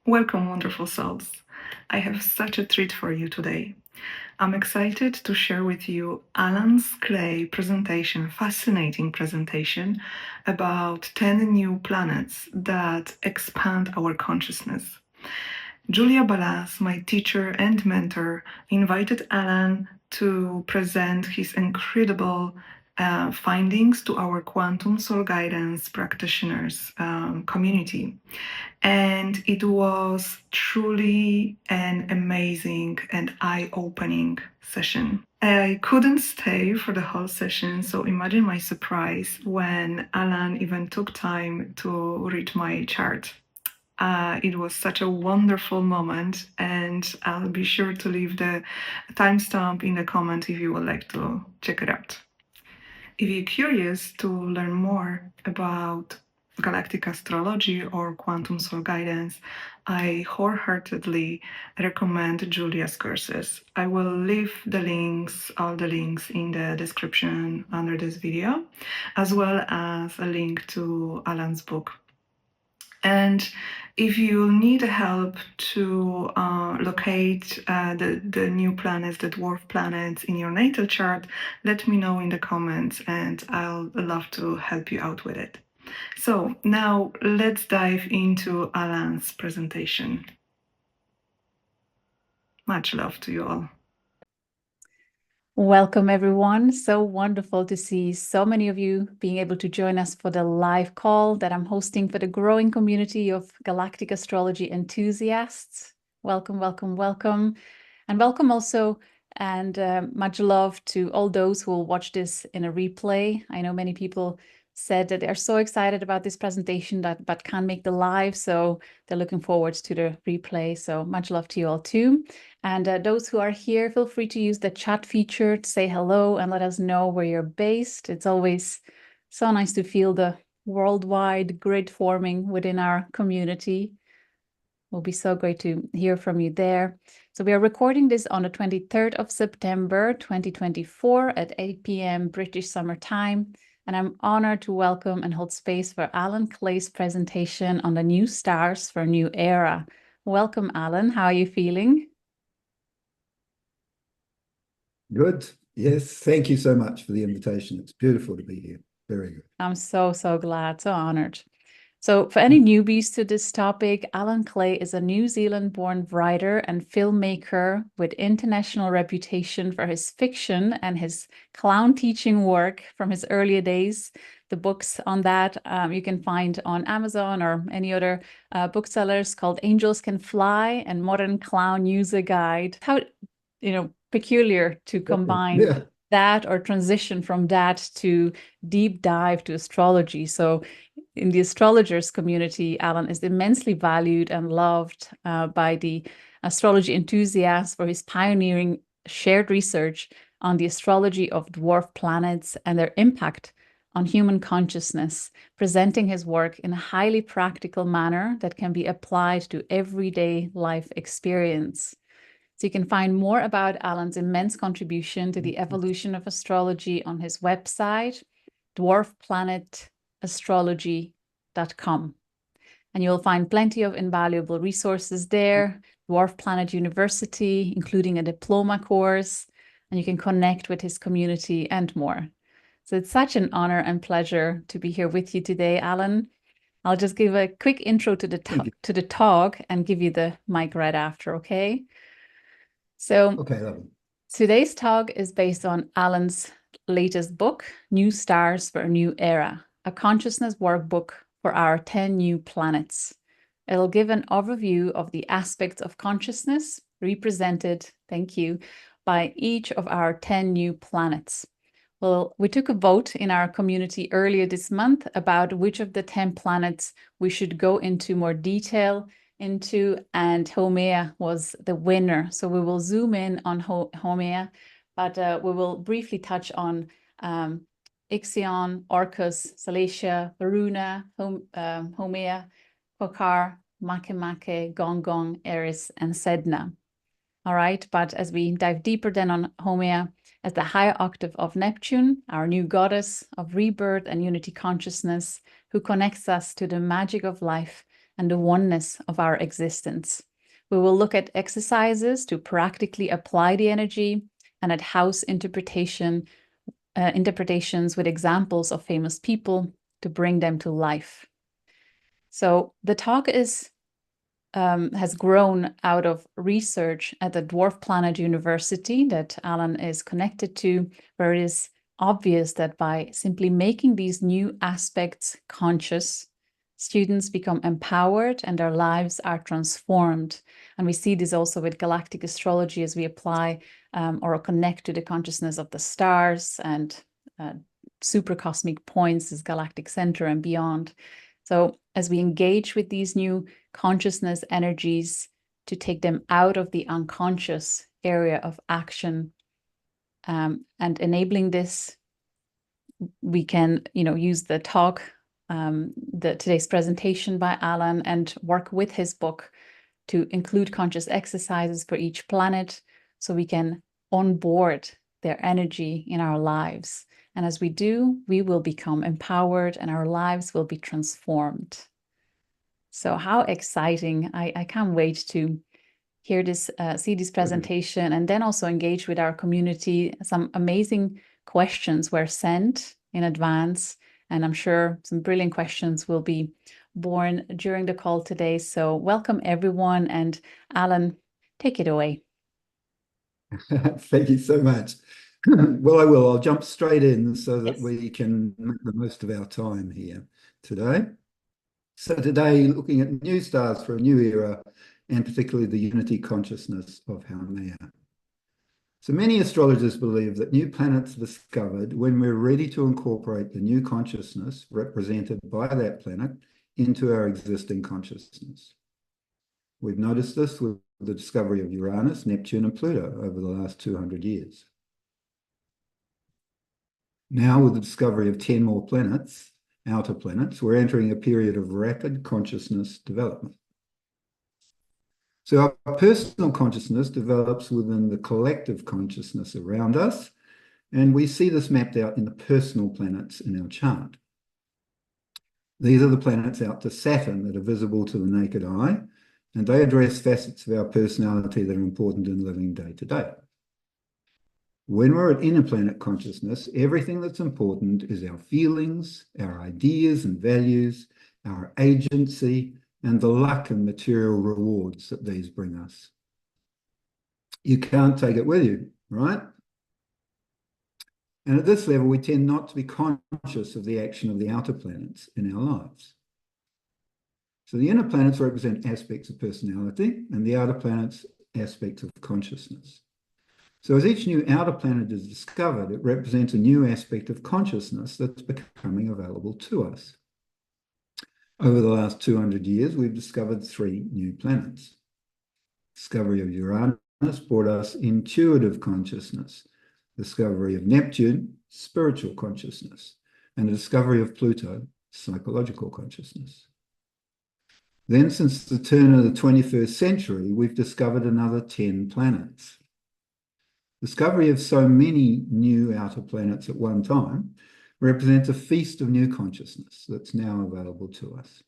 Welcome, wonderful souls. I have such a treat for you today. I'm excited to share with you Alan's Clay presentation, fascinating presentation about 10 new planets that expand our consciousness. Julia Balas, my teacher and mentor, invited Alan to present his incredible findings to our quantum soul guidance practitioners community. And it was truly an amazing and eye opening session. I couldn't stay for the whole session, so imagine my surprise when Alan even took time to read my chart. It was such a wonderful moment, and I'll be sure to leave the timestamp in the comment if you would like to check it out. If you're curious to learn more about galactic astrology or quantum soul guidance, I wholeheartedly recommend Julia's courses. I will leave all the links in the description under this video, as well as a link to Alan's book. And if you need help to locate the new planets, the dwarf planets in your natal chart, let me know in the comments and I'll love to help you out with it. So now let's dive into Alan's presentation. Much love to you all. Welcome, everyone. So wonderful to see so many of you being able to join us for the live call that I'm hosting for the growing community of Galactic Astrology enthusiasts. Welcome, welcome, welcome. And welcome also, and much love to all those who will watch this in a replay. I know many people said that they're so excited about this presentation but can't make the live, so they're looking forward to the replay. So much love to you all too. And those who are here, feel free to use the chat feature to say hello and let us know where you're based. It's always so nice to feel the worldwide grid forming within our community. It will be so great to hear from you there. So we are recording this on the 23rd of September, 2024 at 8 p.m. British Summer Time. And I'm honored to welcome and hold space for Alan Clay's presentation on the new stars for a new era. Welcome, Alan. How are you feeling? Good. Yes. Thank you so much for the invitation. It's beautiful to be here. Very good. I'm so glad, so honored. So for any newbies to this topic, Alan Clay is a New Zealand-born writer and filmmaker with international reputation for his fiction and his clown teaching work from his earlier days. The books on that you can find on Amazon or any other booksellers, called Angels Can Fly and Modern Clown User Guide. How, peculiar to combine that or transition from that to deep dive to astrology. So in the astrologers community, Alan is immensely valued and loved by the astrology enthusiasts for his pioneering shared research on the astrology of dwarf planets and their impact on human consciousness, presenting his work in a highly practical manner that can be applied to everyday life experience. So you can find more about Alan's immense contribution to the evolution of astrology on his website, dwarfplanetastrology.com. And you'll find plenty of invaluable resources there, Dwarf Planet University, including a diploma course, and you can connect with his community and more. So it's such an honor and pleasure to be here with you today, Alan. I'll just give a quick intro to the talk and give you the mic right after, okay? So today's talk is based on Alan's latest book, New Stars for a New Era, a consciousness workbook for our 10 new planets. It'll give an overview of the aspects of consciousness represented, thank you, by each of our 10 new planets. Well, we took a vote in our community earlier this month about which of the 10 planets we should go into more detail into, and Haumea was the winner. So we will zoom in on Haumea, but we will briefly touch on Ixion, Orcus, Salacia, Varuna, Haumea, Kokar, Makemake, Gong, Eris, and Sedna. All right, but as we dive deeper then on Haumea, as the higher octave of Neptune, our new goddess of rebirth and unity consciousness, who connects us to the magic of life and the oneness of our existence. We will look at exercises to practically apply the energy and at house interpretations with examples of famous people to bring them to life. So the talk has grown out of research at the Dwarf Planet University that Alan is connected to, where it is obvious that by simply making these new aspects conscious, students become empowered and their lives are transformed. And we see this also with Galactic Astrology as we apply or connect to the consciousness of the stars and super cosmic points as galactic center and beyond. So as we engage with these new consciousness energies to take them out of the unconscious area of action and enabling this, we can, use the talk, today's presentation by Alan, and work with his book to include conscious exercises for each planet so we can onboard their energy in our lives. And as we do, we will become empowered and our lives will be transformed. So how exciting. I can't wait to hear this, see this presentation, and then also engage with our community. Some amazing questions were sent in advance, and I'm sure some brilliant questions will be born during the call today. So welcome everyone, and Alan, take it away. Thank you so much. Well, I will. I'll jump straight in so that Yes. we can make the most of our time here today. So today, looking at new stars for a new era, and particularly the unity consciousness of Haumea. So many astrologers believe that new planets are discovered when we're ready to incorporate the new consciousness represented by that planet into our existing consciousness. We've noticed this with the discovery of Uranus, Neptune, and Pluto over the last 200 years. Now, with the discovery of 10 more planets, outer planets, we're entering a period of rapid consciousness development. So our personal consciousness develops within the collective consciousness around us, and we see this mapped out in the personal planets in our chart. These are the planets out to Saturn that are visible to the naked eye, and they address facets of our personality that are important in living day to day. When we're at inner planet consciousness, everything that's important is our feelings, our ideas and values, our agency, and the luck and material rewards that these bring us. You can't take it with you, right? And at this level, we tend not to be conscious of the action of the outer planets in our lives. So the inner planets represent aspects of personality, and the outer planets aspects of consciousness. So as each new outer planet is discovered, it represents a new aspect of consciousness that's becoming available to us. Over the last 200 years, we've discovered 3 new planets. Discovery of Uranus brought us intuitive consciousness. Discovery of Neptune, spiritual consciousness. And the discovery of Pluto, psychological consciousness. Then, since the turn of the 21st century, we've discovered another 10 planets. Discovery of so many new outer planets at one time represents a feast of new consciousness that's now available to us.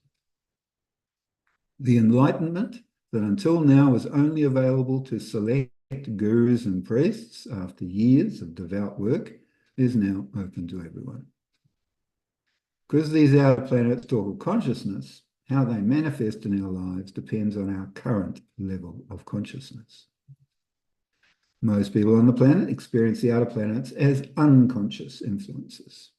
The enlightenment that until now was only available to select gurus and priests after years of devout work is now open to everyone. Because these outer planets talk of consciousness, how they manifest in our lives depends on our current level of consciousness. Most people on the planet experience the outer planets as unconscious influences.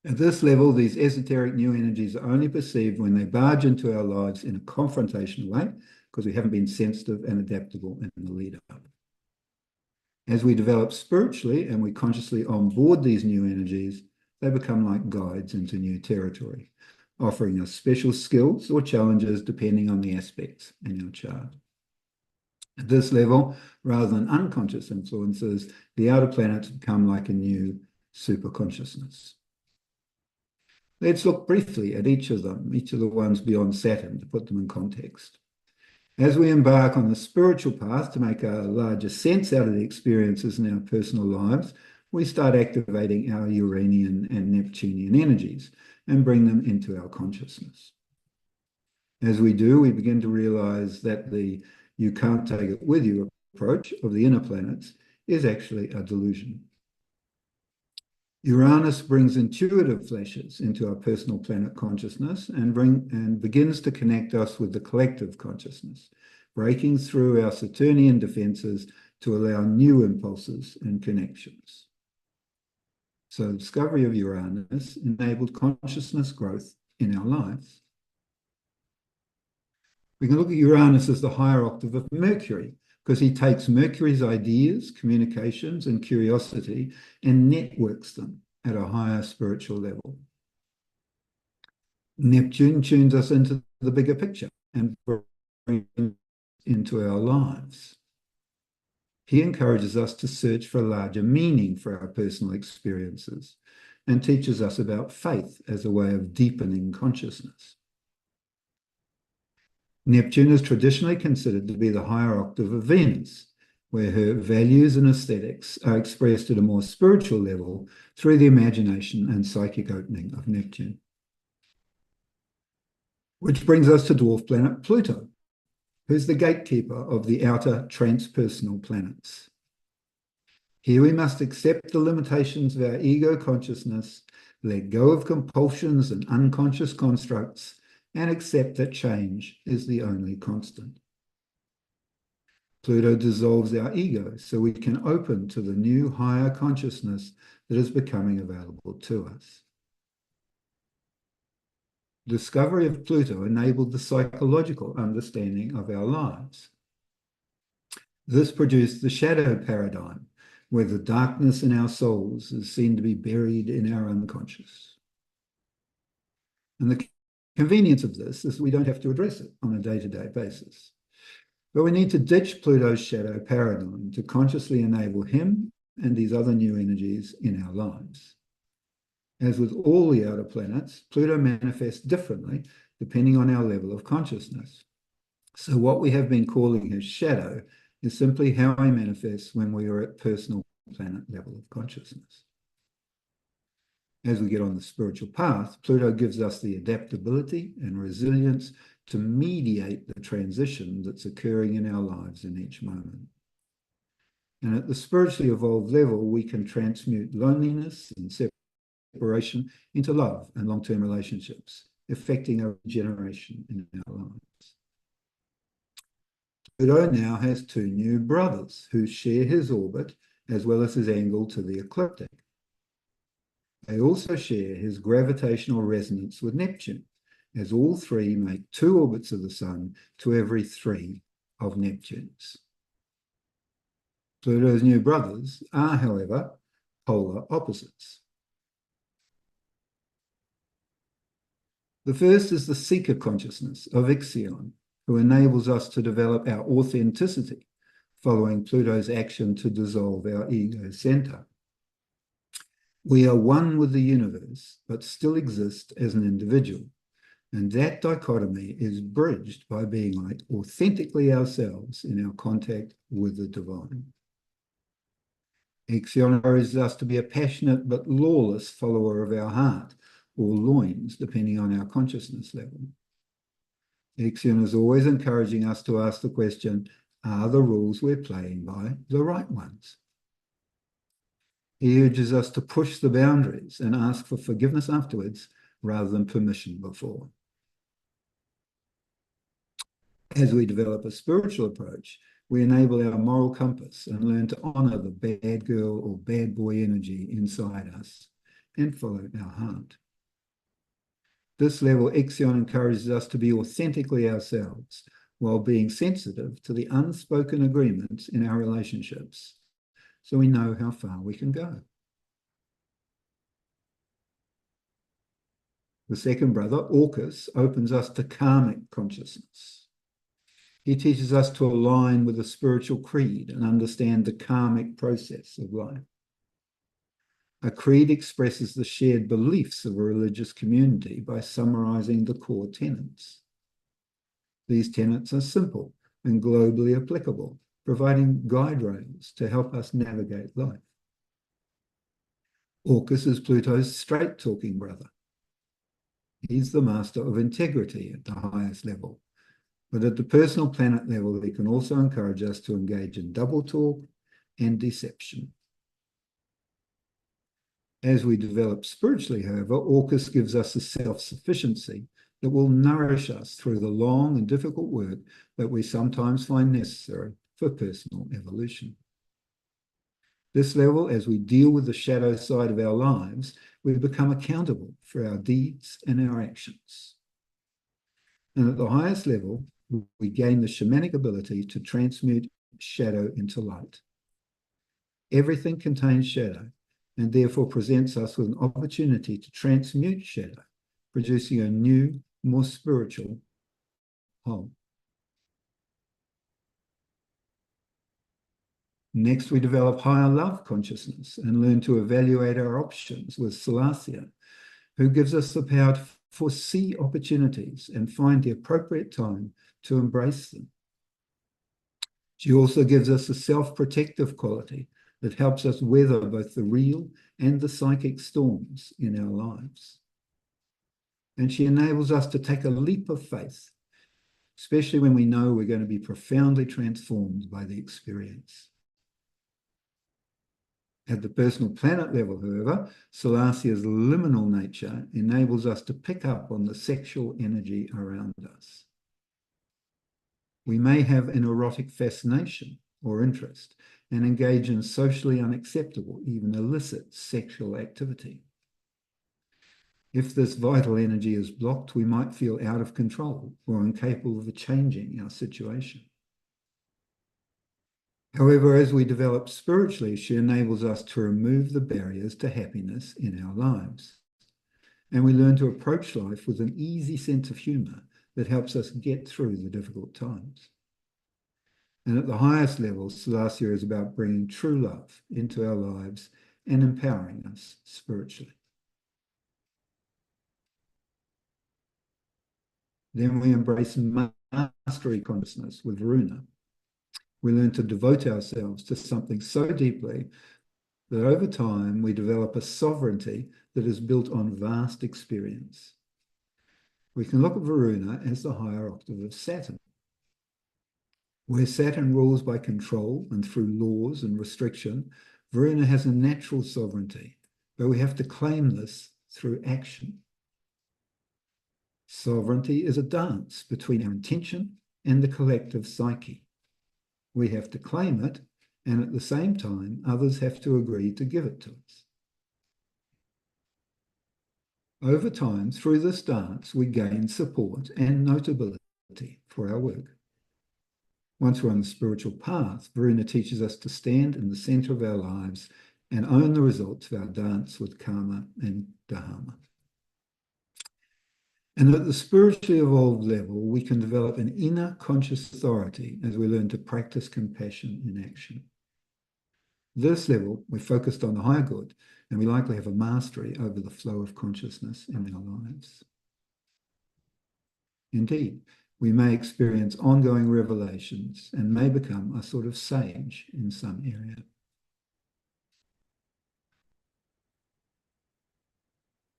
At this level, these esoteric new energies are only perceived when they barge into our lives in a confrontational way, because we haven't been sensitive and adaptable in the lead-up. As we develop spiritually and we consciously onboard these new energies, they become like guides into new territory, offering us special skills or challenges depending on the aspects in our chart. At this level, rather than unconscious influences, the outer planets become like a new super consciousness. Let's look briefly at each of them, each of the ones beyond Saturn, to put them in context. As we embark on the spiritual path to make a larger sense out of the experiences in our personal lives, we start activating our Uranian and Neptunian energies and bring them into our consciousness. As we do, we begin to realize that the "you can't take it with you" approach of the inner planets is actually a delusion. Uranus brings intuitive flashes into our personal planet consciousness and begins to connect us with the collective consciousness, breaking through our Saturnian defenses to allow new impulses and connections. So the discovery of Uranus enabled consciousness growth in our lives. We can look at Uranus as the higher octave of Mercury, because he takes Mercury's ideas, communications, and curiosity and networks them at a higher spiritual level. Neptune tunes us into the bigger picture and brings into our lives. He encourages us to search for a larger meaning for our personal experiences and teaches us about faith as a way of deepening consciousness. Neptune is traditionally considered to be the higher octave of Venus, where her values and aesthetics are expressed at a more spiritual level through the imagination and psychic opening of Neptune. Which brings us to dwarf planet Pluto, who's the gatekeeper of the outer transpersonal planets. Here we must accept the limitations of our ego consciousness, let go of compulsions and unconscious constructs, and accept that change is the only constant. Pluto dissolves our ego so we can open to the new higher consciousness that is becoming available to us. Discovery of Pluto enabled the psychological understanding of our lives. This produced the shadow paradigm, where the darkness in our souls is seen to be buried in our unconscious. And the convenience of this is we don't have to address it on a day-to-day basis. But we need to ditch Pluto's shadow paradigm to consciously enable him and these other new energies in our lives. As with all the outer planets, Pluto manifests differently depending on our level of consciousness. So what we have been calling his shadow is simply how he manifests when we are at personal planet level of consciousness. As we get on the spiritual path, Pluto gives us the adaptability and resilience to mediate the transition that's occurring in our lives in each moment. And at the spiritually evolved level, we can transmute loneliness and separation into love and long-term relationships, affecting our regeneration in our lives. Pluto now has two new brothers who share his orbit as well as his angle to the ecliptic. They also share his gravitational resonance with Neptune, as all three make 2 orbits of the Sun to every 3 of Neptune's. Pluto's new brothers are, however, polar opposites. The first is the seeker consciousness of Ixion, who enables us to develop our authenticity following Pluto's action to dissolve our ego center. We are one with the universe, but still exist as an individual. And that dichotomy is bridged by being like authentically ourselves in our contact with the divine. Ixion encourages us to be a passionate but lawless follower of our heart, or loins, depending on our consciousness level. Ixion is always encouraging us to ask the question, are the rules we're playing by the right ones? He urges us to push the boundaries and ask for forgiveness afterwards rather than permission before. As we develop a spiritual approach, we enable our moral compass and learn to honor the bad girl or bad boy energy inside us and follow our heart. This level, Ixion encourages us to be authentically ourselves while being sensitive to the unspoken agreements in our relationships, so we know how far we can go. The second brother, Orcus, opens us to karmic consciousness. He teaches us to align with the spiritual creed and understand the karmic process of life. A creed expresses the shared beliefs of a religious community by summarizing the core tenets. These tenets are simple and globally applicable, providing guide rails to help us navigate life. Orcus is Pluto's straight-talking brother. He's the master of integrity at the highest level. But at the personal planet level, he can also encourage us to engage in double talk and deception. As we develop spiritually, however, Orcus gives us a self-sufficiency that will nourish us through the long and difficult work that we sometimes find necessary for personal evolution. This level, as we deal with the shadow side of our lives, we become accountable for our deeds and our actions. And at the highest level, we gain the shamanic ability to transmute shadow into light. Everything contains shadow, and therefore presents us with an opportunity to transmute shadow, producing a new, more spiritual whole. Next, we develop higher love consciousness and learn to evaluate our options with Salacia, who gives us the power to foresee opportunities and find the appropriate time to embrace them. She also gives us a self-protective quality that helps us weather both the real and the psychic storms in our lives. And she enables us to take a leap of faith, especially when we know we're going to be profoundly transformed by the experience. At the personal planet level, however, Salacia's liminal nature enables us to pick up on the sexual energy around us. We may have an erotic fascination or interest and engage in socially unacceptable, even illicit sexual activity. If this vital energy is blocked, we might feel out of control or incapable of changing our situation. However, as we develop spiritually, she enables us to remove the barriers to happiness in our lives. And we learn to approach life with an easy sense of humor that helps us get through the difficult times. And at the highest level, Salacia is about bringing true love into our lives and empowering us spiritually. Then we embrace mastery consciousness with Varuna. We learn to devote ourselves to something so deeply that over time we develop a sovereignty that is built on vast experience. We can look at Varuna as the higher octave of Saturn. Where Saturn rules by control and through laws and restriction, Varuna has a natural sovereignty, but we have to claim this through action. Sovereignty is a dance between our intention and the collective psyche. We have to claim it, and at the same time, others have to agree to give it to us. Over time, through this dance, we gain support and notability for our work. Once we're on the spiritual path, Varuna teaches us to stand in the center of our lives and own the results of our dance with karma and dharma. And at the spiritually evolved level, we can develop an inner conscious authority as we learn to practice compassion in action. This level, we're focused on the higher good, and we likely have a mastery over the flow of consciousness in our lives. Indeed, we may experience ongoing revelations and may become a sort of sage in some area.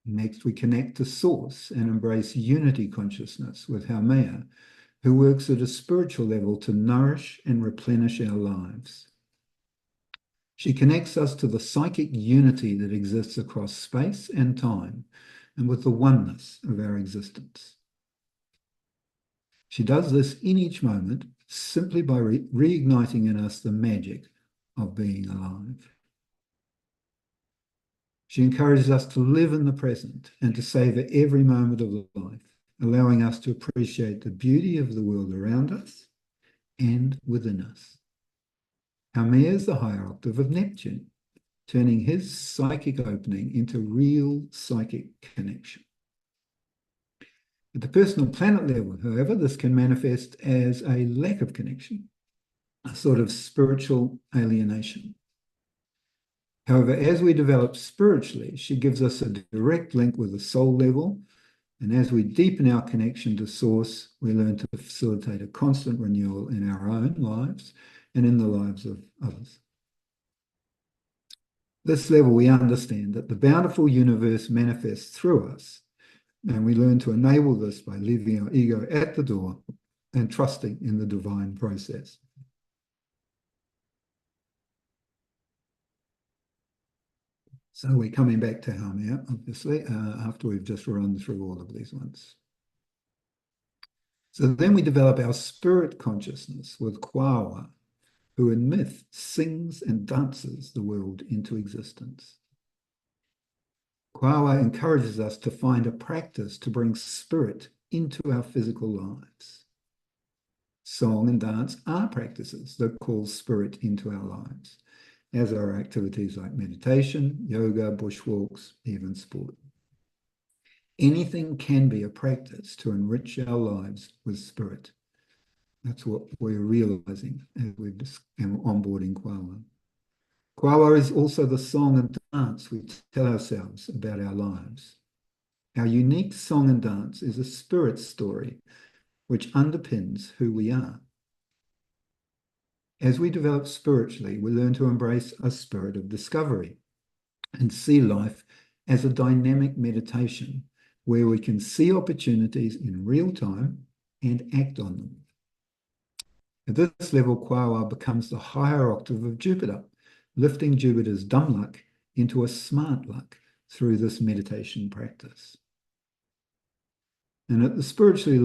Next, we connect to Source and embrace unity consciousness with Haumea, who works at a spiritual level to nourish and replenish our lives. She connects us to the psychic unity that exists across space and time, and with the oneness of our existence. She does this in each moment simply by reigniting in us the magic of being alive. She encourages us to live in the present and to savor every moment of life, allowing us to appreciate the beauty of the world around us and within us. Haumea is the higher octave of Neptune, turning his psychic opening into real psychic connection. At the personal planet level, however, this can manifest as a lack of connection, a sort of spiritual alienation. However, as we develop spiritually, she gives us a direct link with the soul level, and as we deepen our connection to Source, we learn to facilitate a constant renewal in our own lives and in the lives of others. This level, we understand that the bountiful universe manifests through us, And we learn to enable this by leaving our ego at the door and trusting in the divine process. So we're coming back to Haumea, obviously, after we've just run through all of these ones. So then we develop our spirit consciousness with Kwawa, who in myth sings and dances the world into existence. Kwawa encourages us to find a practice to bring spirit into our physical lives. Song and dance are practices that call spirit into our lives, as are activities like meditation, yoga, bushwalks, even sport. Anything can be a practice to enrich our lives with spirit. That's what we're realizing as we're onboarding Kwawa. Kwawa is also the song and dance we tell ourselves about our lives. Our unique song and dance is a spirit story which underpins who we are. As we develop spiritually, we learn to embrace a spirit of discovery and see life as a dynamic meditation where we can see opportunities in real time and act on them. At this level, Kwawa becomes the higher octave of Jupiter, lifting Jupiter's dumb luck into a smart luck through this meditation practice. And at the spiritually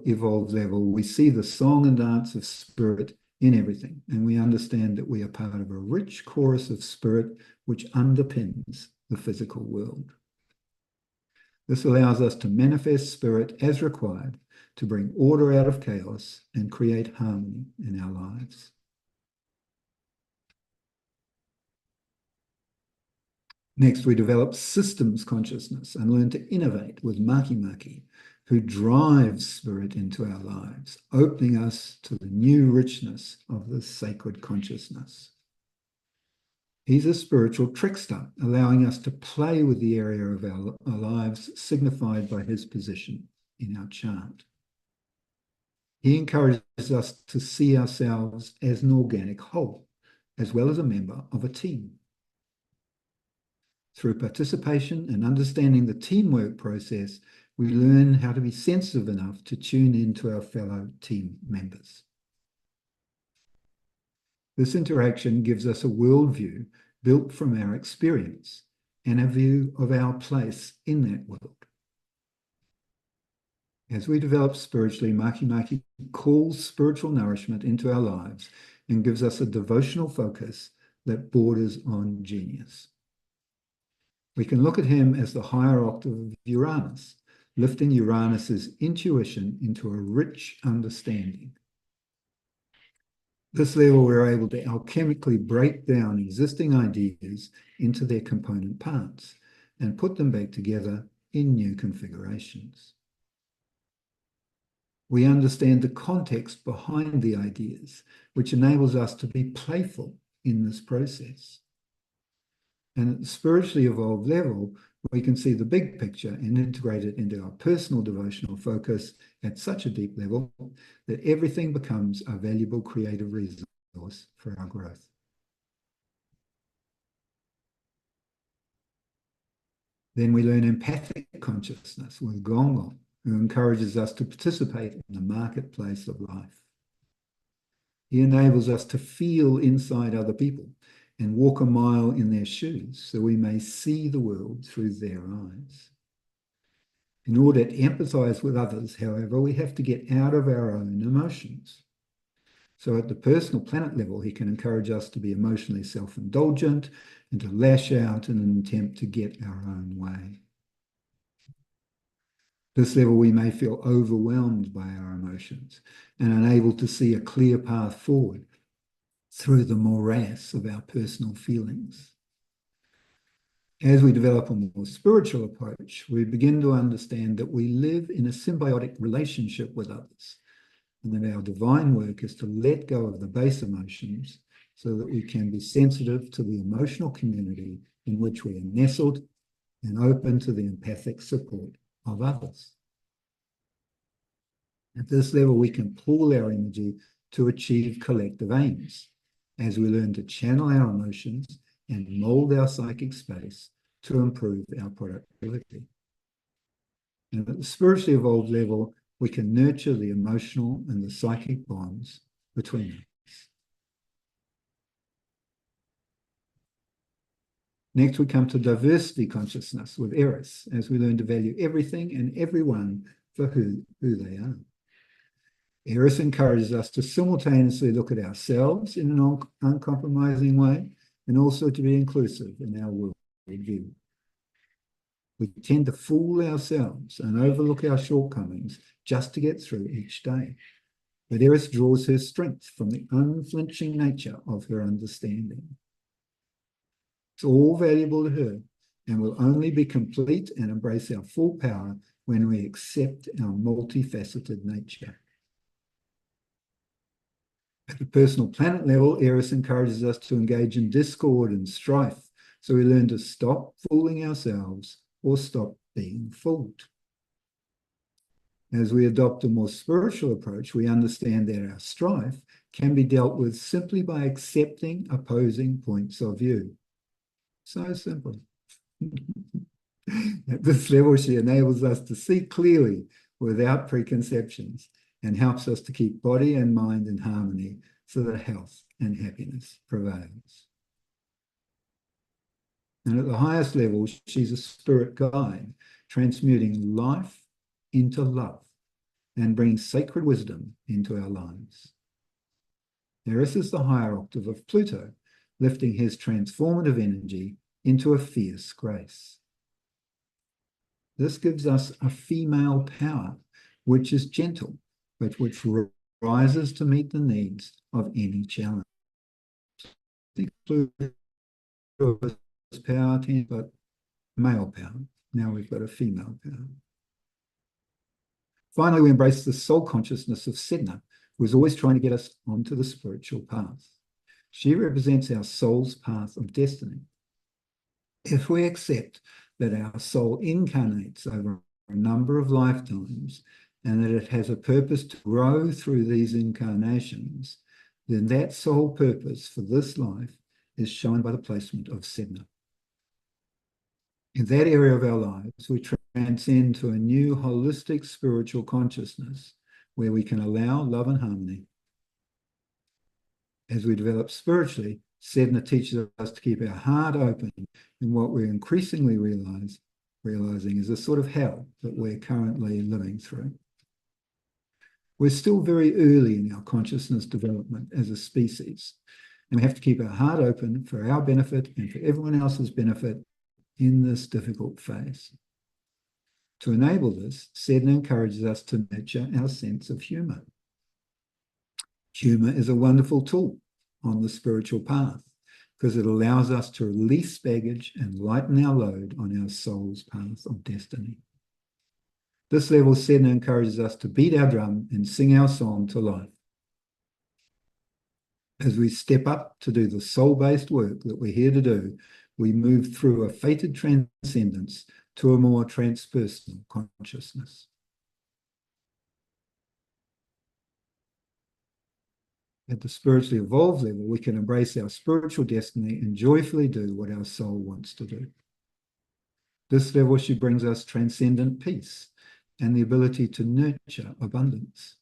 evolved level, we see the song and dance of spirit in everything, and we understand that we are part of a rich chorus of spirit which underpins the physical world. This allows us to manifest spirit as required to bring order out of chaos and create harmony in our lives. Next, we develop systems consciousness and learn to innovate with Maki, who drives spirit into our lives, opening us to the new richness of this sacred consciousness. He's a spiritual trickster, allowing us to play with the area of our lives signified by his position in our chart. He encourages us to see ourselves as an organic whole, as well as a member of a team. Through participation and understanding the teamwork process, we learn how to be sensitive enough to tune into our fellow team members. This interaction gives us a worldview built from our experience and a view of our place in that world. As we develop spiritually, Maki calls spiritual nourishment into our lives and gives us a devotional focus that borders on genius. We can look at him as the higher octave of Uranus, lifting Uranus's intuition into a rich understanding. This level, we're able to alchemically break down existing ideas into their component parts and put them back together in new configurations. We understand the context behind the ideas, which enables us to be playful in this process. And at the spiritually evolved level, we can see the big picture and integrate it into our personal devotional focus at such a deep level that everything becomes a valuable creative resource for our growth. Then we learn empathic consciousness with Gong, who encourages us to participate in the marketplace of life. He enables us to feel inside other people and walk a mile in their shoes so we may see the world through their eyes. In order to empathize with others, however, we have to get out of our own emotions. So at the personal planet level, he can encourage us to be emotionally self-indulgent and to lash out in an attempt to get our own way. This level, we may feel overwhelmed by our emotions and unable to see a clear path forward through the morass of our personal feelings. As we develop a more spiritual approach, we begin to understand that we live in a symbiotic relationship with others, and that our divine work is to let go of the base emotions so that we can be sensitive to the emotional community in which we are nestled and open to the empathic support of others. At this level, we can pool our energy to achieve collective aims as we learn to channel our emotions and mold our psychic space to improve our productivity. And at the spiritually evolved level, we can nurture the emotional and the psychic bonds between us. Next, we come to diversity consciousness with Eris, as we learn to value everything and everyone for who they are. Eris encourages us to simultaneously look at ourselves in an uncompromising way and also to be inclusive in our worldview. We tend to fool ourselves and overlook our shortcomings just to get through each day. But Eris draws her strength from the unflinching nature of her understanding. It's all valuable to her and will only be complete and embrace our full power when we accept our multifaceted nature. At the personal planet level, Eris encourages us to engage in discord and strife, so we learn to stop fooling ourselves or stop being fooled. As we adopt a more spiritual approach, we understand that our strife can be dealt with simply by accepting opposing points of view. So simple. At this level, she enables us to see clearly without preconceptions and helps us to keep body and mind in harmony so that health and happiness prevails. And at the highest level, she's a spirit guide, transmuting life into love and bringing sacred wisdom into our lives. Eris is the higher octave of Pluto, lifting his transformative energy into a fierce grace. This gives us a female power, which is gentle, but which rises to meet the needs of any challenge. Power, but male power. Now we've got a female power. Finally, we embrace the soul consciousness of Sedna, who is always trying to get us onto the spiritual path. She represents our soul's path of destiny. If we accept that our soul incarnates over a number of lifetimes and that it has a purpose to grow through these incarnations, then that sole purpose for this life is shown by the placement of Sedna. In that area of our lives, we transcend to a new holistic spiritual consciousness where we can allow love and harmony. As we develop spiritually, Sedna teaches us to keep our heart open in what we're increasingly realizing is a sort of hell that we're currently living through. We're still very early in our consciousness development as a species, and we have to keep our heart open for our benefit and for everyone else's benefit in this difficult phase. To enable this, Sedna encourages us to nurture our sense of humour. Humour is a wonderful tool on the spiritual path because it allows us to release baggage and lighten our load on our soul's path of destiny. This level, Sedna encourages us to beat our drum and sing our song to life. As we step up to do the soul-based work that we're here to do, we move through a fated transcendence to a more transpersonal consciousness. At the spiritually evolved level, we can embrace our spiritual destiny and joyfully do what our soul wants to do. This level, she brings us transcendent peace and the ability to nurture abundance.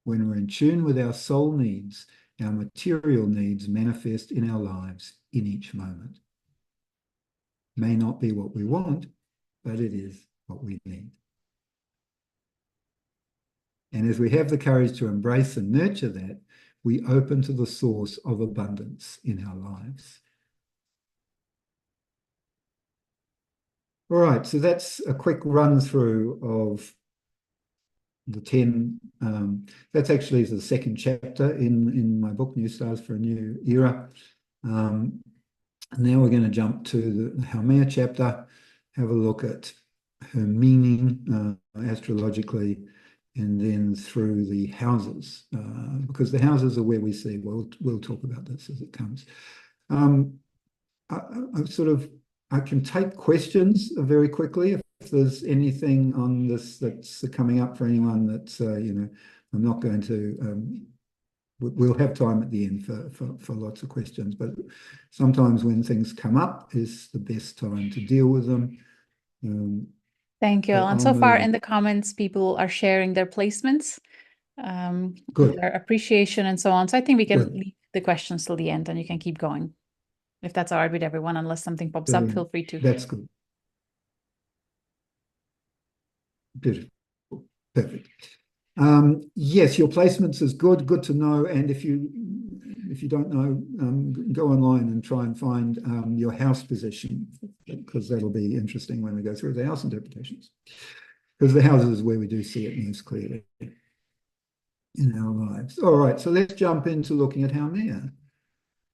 When we're in tune with our soul needs, our material needs manifest in our lives in each moment. May not be what we want, but it is what we need. And as we have the courage to embrace and nurture that, we open to the source of abundance in our lives. All right, so that's a quick run through of the 10. That's actually the second chapter in my book, New Stars for a New Era. Now we're going to jump to the Haumea chapter, have a look at her meaning astrologically, and then through the houses, because the houses are where we see, we'll talk about this as it comes. I can take questions very quickly if there's anything on this that's coming up for anyone that's, I'm not going to, we'll have time at the end for lots of questions, but sometimes when things come up is the best time to deal with them. Thank you. But And so far in the comments, people are sharing their placements, Good. their appreciation and so on. So I think we can Good. leave the questions till the end and you can keep going. If that's all right with everyone, unless something pops up, feel free to. That's good. Beautiful. Perfect. Yes, your placements is good. Good to know. And if you don't know, go online and try and find your house position, because that'll be interesting when we go through the house interpretations. Because the house is where we do see it most clearly in our lives. All right, so let's jump into looking at Haumea.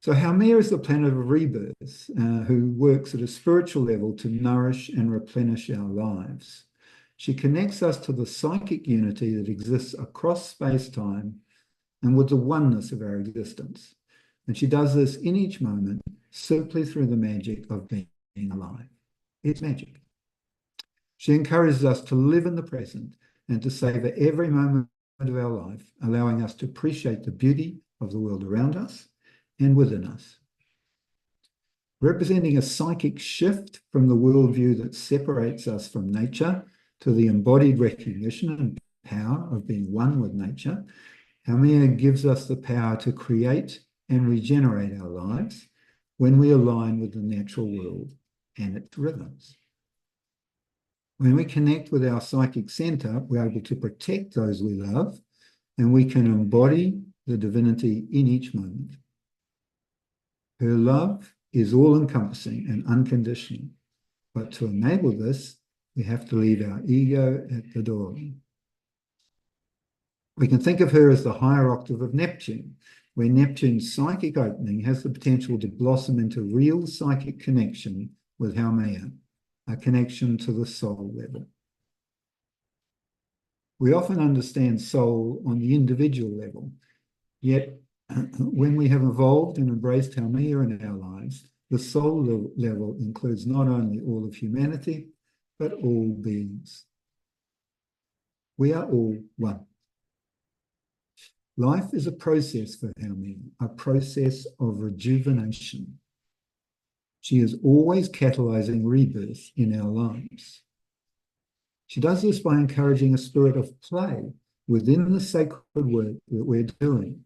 So Haumea is the planet of rebirth, who works at a spiritual level to nourish and replenish our lives. She connects us to the psychic unity that exists across space-time and with the oneness of our existence. And she does this in each moment simply through the magic of being alive. It's magic. She encourages us to live in the present and to savor every moment of our life, allowing us to appreciate the beauty of the world around us and within us. Representing a psychic shift from the worldview that separates us from nature to the embodied recognition and power of being one with nature, Haumea gives us the power to create and regenerate our lives when we align with the natural world and its rhythms. When we connect with our psychic center, we're able to protect those we love, and we can embody the divinity in each moment. Her love is all-encompassing and unconditional, but to enable this, we have to leave our ego at the door. We can think of her as the higher octave of Neptune, where Neptune's psychic opening has the potential to blossom into real psychic connection with Haumea, a connection to the soul level. We often understand soul on the individual level, yet when we have evolved and embraced Haumea in our lives, the soul level includes not only all of humanity, but all beings. We are all one. Life is a process for Haumea, a process of rejuvenation. She is always catalyzing rebirth in our lives. She does this by encouraging a spirit of play within the sacred work that we're doing.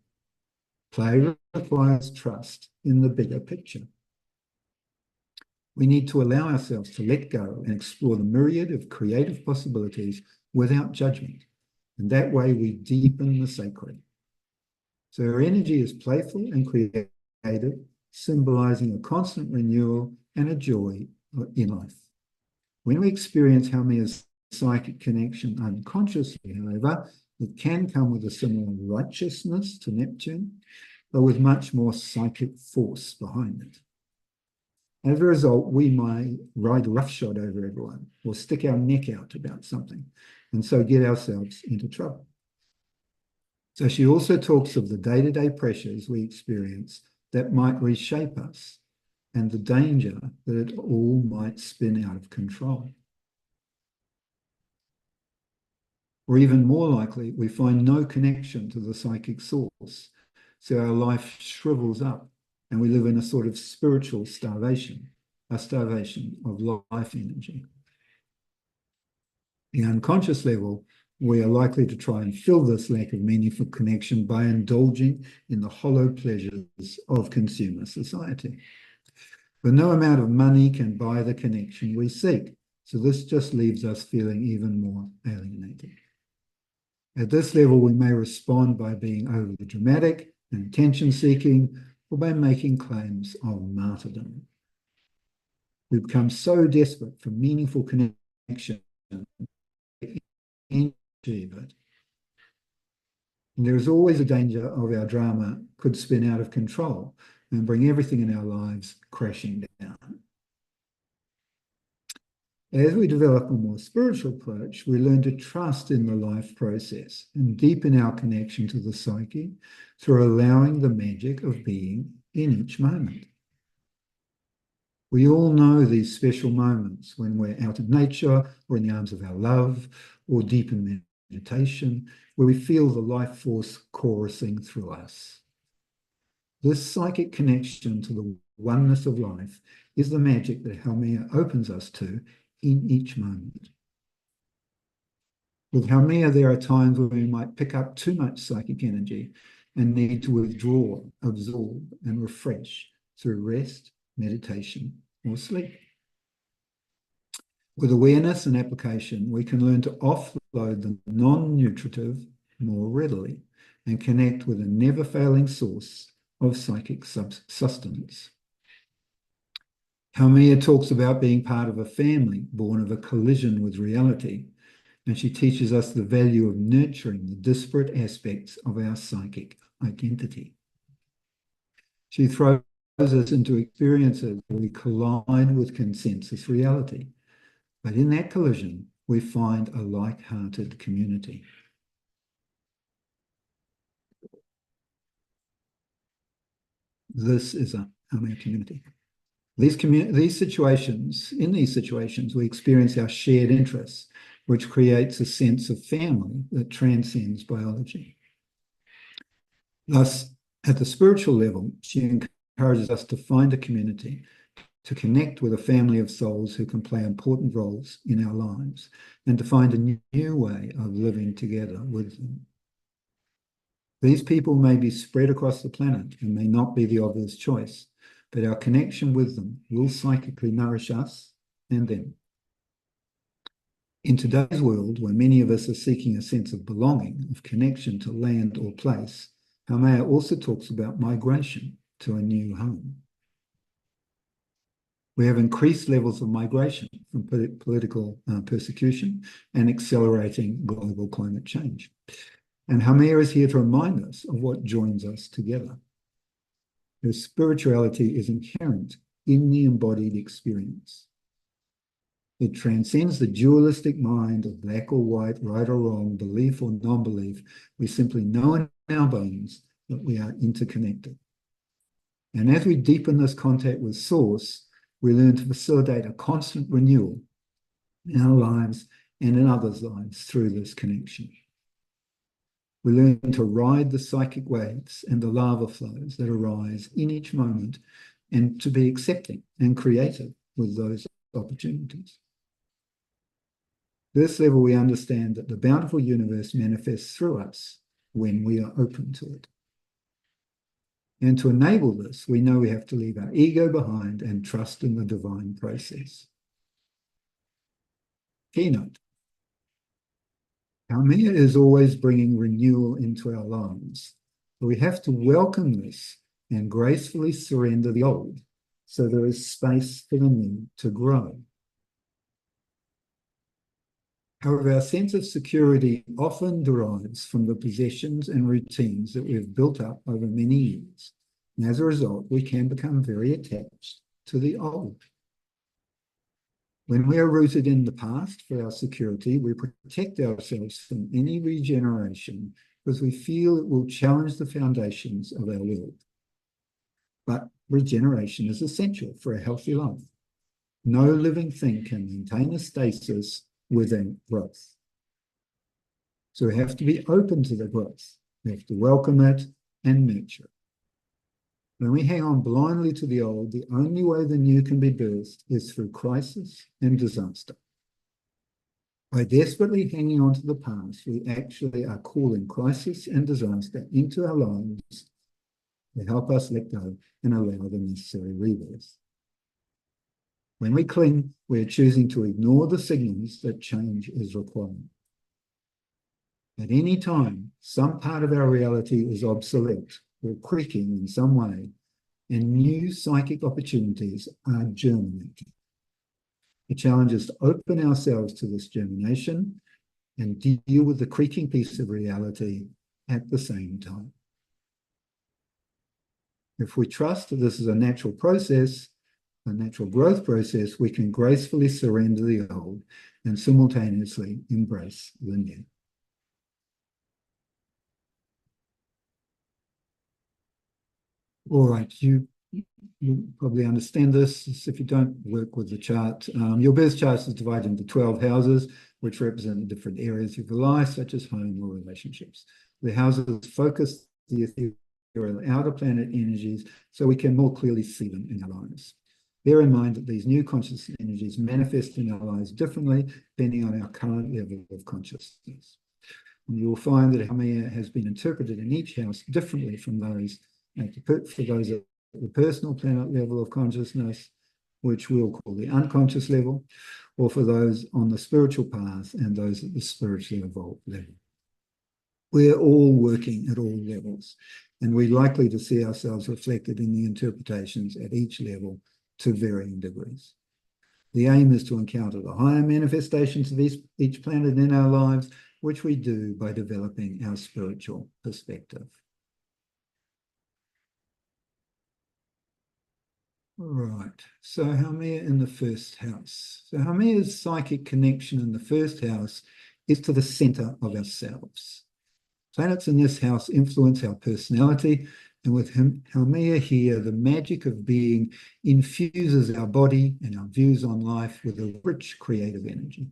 Play requires trust in the bigger picture. We need to allow ourselves to let go and explore the myriad of creative possibilities without judgment. And that way we deepen the sacred. So her energy is playful and creative, symbolizing a constant renewal and a joy in life. When we experience Haumea's psychic connection unconsciously, however, it can come with a similar righteousness to Neptune, but with much more psychic force behind it. As a result, we might ride roughshod over everyone or stick our neck out about something, and so get ourselves into trouble. So she also talks of the day-to-day pressures we experience that might reshape us and the danger that it all might spin out of control. Or even more likely, we find no connection to the psychic source, so our life shrivels up and we live in a sort of spiritual starvation, a starvation of life energy. The unconscious level, we are likely to try and fill this lack of meaningful connection by indulging in the hollow pleasures of consumer society. But no amount of money can buy the connection we seek, so this just leaves us feeling even more alienated. At this level, we may respond by being overly dramatic and attention-seeking, or by making claims of martyrdom. We become so desperate for meaningful connection and achieve it. And there is always a danger of our drama could spin out of control and bring everything in our lives crashing down. As we develop a more spiritual approach, we learn to trust in the life process and deepen our connection to the psyche through allowing the magic of being in each moment. We all know these special moments when we're out in nature or in the arms of our love or deep in meditation, where we feel the life force chorusing through us. This psychic connection to the oneness of life is the magic that Haumea opens us to in each moment. With Haumea, there are times when we might pick up too much psychic energy and need to withdraw, absorb, and refresh through rest, meditation, or sleep. With awareness and application, we can learn to offload the non-nutritive more readily and connect with a never-failing source of psychic sustenance. Haumea talks about being part of a family born of a collision with reality, and she teaches us the value of nurturing the disparate aspects of our psychic identity. She throws us into experiences where we collide with consensus reality, but in that collision, we find a like-hearted community. This is our community. In these situations, we experience our shared interests, which creates a sense of family that transcends biology. Thus, at the spiritual level, she encourages us to find a community, to connect with a family of souls who can play important roles in our lives, and to find a new way of living together with them. These people may be spread across the planet and may not be the obvious choice, but our connection with them will psychically nourish us and them. In today's world, where many of us are seeking a sense of belonging, of connection to land or place, Haumea also talks about migration to a new home. We have increased levels of migration from political persecution and accelerating global climate change. And Haumea is here to remind us of what joins us together. Her spirituality is inherent in the embodied experience. It transcends the dualistic mind of black or white, right or wrong, belief or non-belief. We simply know in our bones that we are interconnected. And as we deepen this contact with Source, we learn to facilitate a constant renewal in our lives and in others' lives through this connection. We learn to ride the psychic waves and the lava flows that arise in each moment, and to be accepting and creative with those opportunities. At this level, we understand that the bountiful universe manifests through us when we are open to it. And to enable this, we know we have to leave our ego behind and trust in the divine process. Keynote. Haumea is always bringing renewal into our lives. But we have to welcome this and gracefully surrender the old, so there is space for the new to grow. However, our sense of security often derives from the possessions and routines that we have built up over many years. And as a result, we can become very attached to the old. When we are rooted in the past for our security, we protect ourselves from any regeneration because we feel it will challenge the foundations of our world. But regeneration is essential for a healthy life. No living thing can maintain a stasis without growth. So we have to be open to the growth. We have to welcome it and nurture it. When we hang on blindly to the old, the only way the new can be birthed is through crisis and disaster. By desperately hanging on to the past, we actually are calling crisis and disaster into our lives to help us let go and allow the necessary rebirth. When we cling, we are choosing to ignore the signals that change is required. At any time, some part of our reality is obsolete or creaking in some way, and new psychic opportunities are germinating. The challenge is to open ourselves to this germination and deal with the creaking piece of reality at the same time. If we trust that this is a natural process, a natural growth process, we can gracefully surrender the old and simultaneously embrace the new. All right, you probably understand this. If you don't work with the chart, your birth chart is divided into 12 houses, which represent different areas of your life, such as home or relationships. The houses focus the ethereal outer planet energies so we can more clearly see them in our lives. Bear in mind that these new conscious energies manifest in our lives differently depending on our current level of consciousness. And you'll find that Haumea has been interpreted in each house differently from those for those at the personal planet level of consciousness, which we'll call the unconscious level, or for those on the spiritual path and those at the spiritually evolved level. We're all working at all levels, and we're likely to see ourselves reflected in the interpretations at each level to varying degrees. The aim is to encounter the higher manifestations of each planet in our lives, which we do by developing our spiritual perspective. Right, so Haumea in the first house. So Haumea's psychic connection in the first house is to the center of ourselves. Planets in this house influence our personality, and with Haumea here, the magic of being infuses our body and our views on life with a rich creative energy.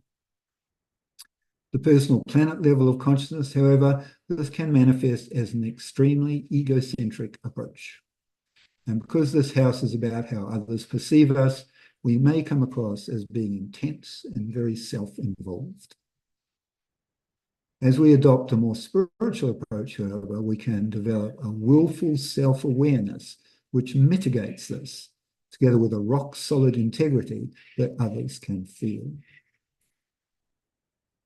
The personal planet level of consciousness, however, this can manifest as an extremely egocentric approach. And because this house is about how others perceive us, we may come across as being intense and very self-involved. As we adopt a more spiritual approach, however, we can develop a willful self-awareness which mitigates this, together with a rock-solid integrity that others can feel.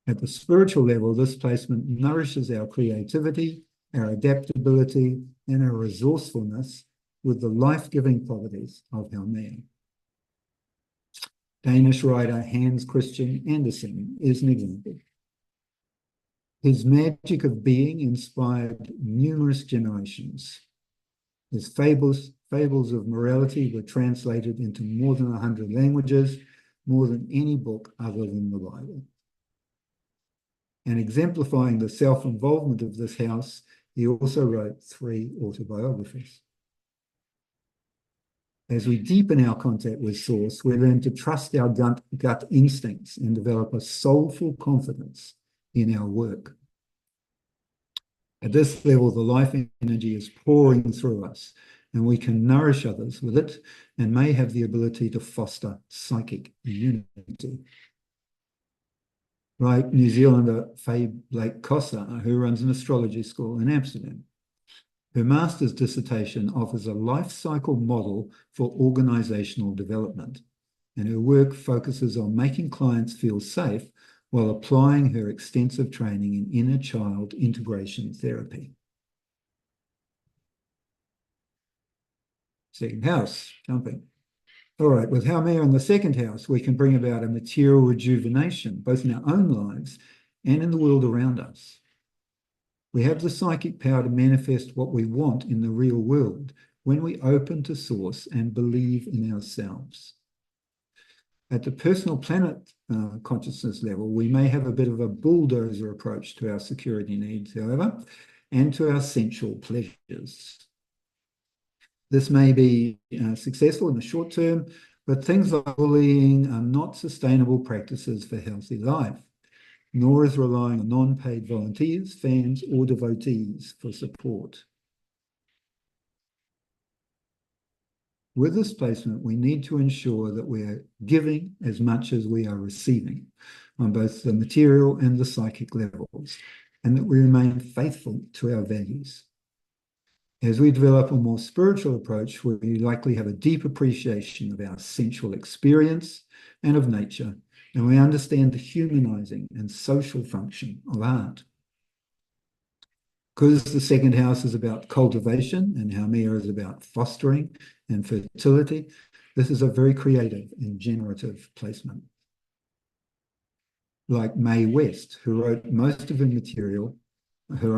At the spiritual level, this placement nourishes our creativity, our adaptability, and our resourcefulness with the life-giving qualities of Haumea. Danish writer Hans Christian Andersen is an example. His magic of being inspired numerous generations. His fables of morality were translated into more than 100 languages, more than any book other than the Bible. And exemplifying the self-involvement of this house, he also wrote 3 autobiographies. As we deepen our contact with Source, we learn to trust our gut instincts and develop a soulful confidence in our work. At this level, the life energy is pouring through us, and we can nourish others with it and may have the ability to foster psychic unity. Like New Zealander Faye Blake Cossa, who runs an astrology school in Amsterdam. Her master's dissertation offers a life cycle model for organizational development, and her work focuses on making clients feel safe while applying her extensive training in inner child integration therapy. Second house, jumping. All right, with Haumea in the second house, we can bring about a material rejuvenation, both in our own lives and in the world around us. We have the psychic power to manifest what we want in the real world when we open to Source and believe in ourselves. At the personal planet consciousness level, we may have a bit of a bulldozer approach to our security needs, however, and to our sensual pleasures. This may be successful in the short term, but things like bullying are not sustainable practices for healthy life, nor is relying on non-paid volunteers, fans, or devotees for support. With this placement, we need to ensure that we are giving as much as we are receiving on both the material and the psychic levels, and that we remain faithful to our values. As we develop a more spiritual approach, we likely have a deep appreciation of our sensual experience and of nature, and we understand the humanizing and social function of art. Because the second house is about cultivation and Haumea is about fostering and fertility, this is a very creative and generative placement. Like Mae West, who wrote most of her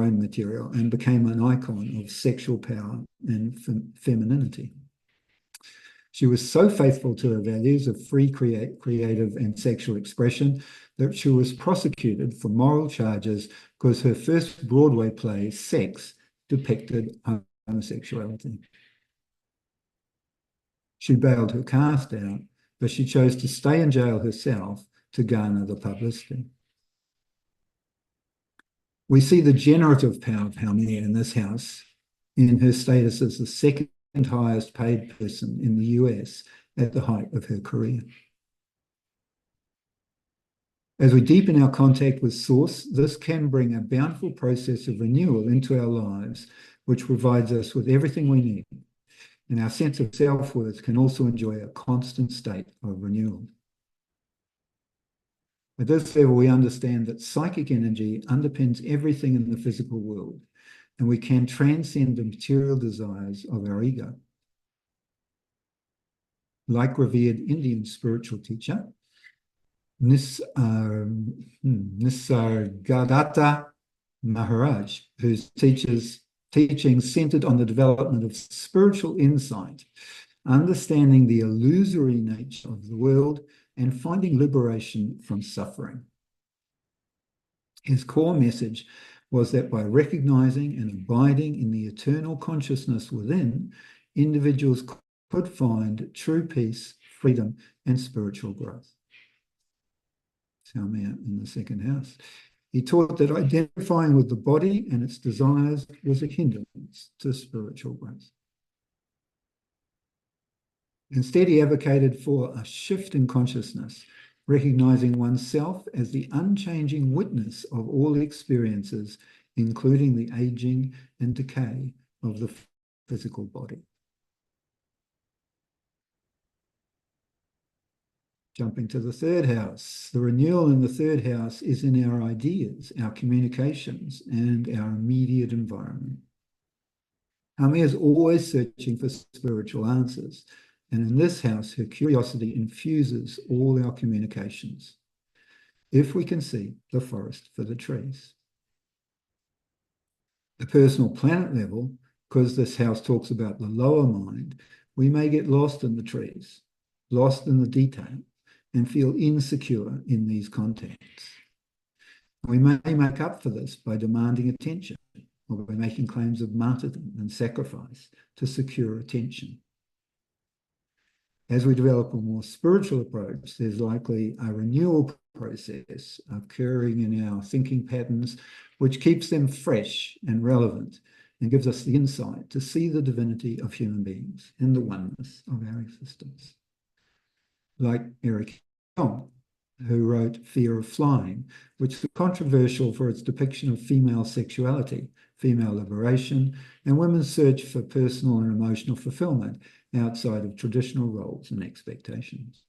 own material, and became an icon of sexual power and femininity. She was so faithful to her values of free, creative and sexual expression that she was prosecuted for moral charges because her first Broadway play, Sex, depicted homosexuality. She bailed her cast out, but she chose to stay in jail herself to garner the publicity. We see the generative power of Haumea in this house in her status as the second highest paid person in the US at the height of her career. As we deepen our contact with Source, this can bring a bountiful process of renewal into our lives, which provides us with everything we need. And our sense of self-worth can also enjoy a constant state of renewal. At this level, we understand that psychic energy underpins everything in the physical world, and we can transcend the material desires of our ego. Like revered Indian spiritual teacher, Nisargadatta Maharaj, whose teachings centered on the development of spiritual insight, understanding the illusory nature of the world and finding liberation from suffering. His core message was that by recognizing and abiding in the eternal consciousness within, individuals could find true peace, freedom, and spiritual growth. Haumea in the second house. He taught that identifying with the body and its desires was a hindrance to spiritual growth. Instead, he advocated for a shift in consciousness, recognizing oneself as the unchanging witness of all experiences, including the aging and decay of the physical body. Jumping to the third house. The renewal in the third house is in our ideas, our communications, and our immediate environment. Haumea is always searching for spiritual answers, and in this house, her curiosity infuses all our communications. If we can see the forest for the trees. At personal planet level, because this house talks about the lower mind, we may get lost in the trees, lost in the detail, and feel insecure in these contexts. We may make up for this by demanding attention or by making claims of martyrdom and sacrifice to secure attention. As we develop a more spiritual approach, there's likely a renewal process occurring in our thinking patterns, which keeps them fresh and relevant and gives us the insight to see the divinity of human beings and the oneness of our existence. Like Eric Young, who wrote Fear of Flying, which is controversial for its depiction of female sexuality, female liberation, and women's search for personal and emotional fulfillment outside of traditional roles and expectations.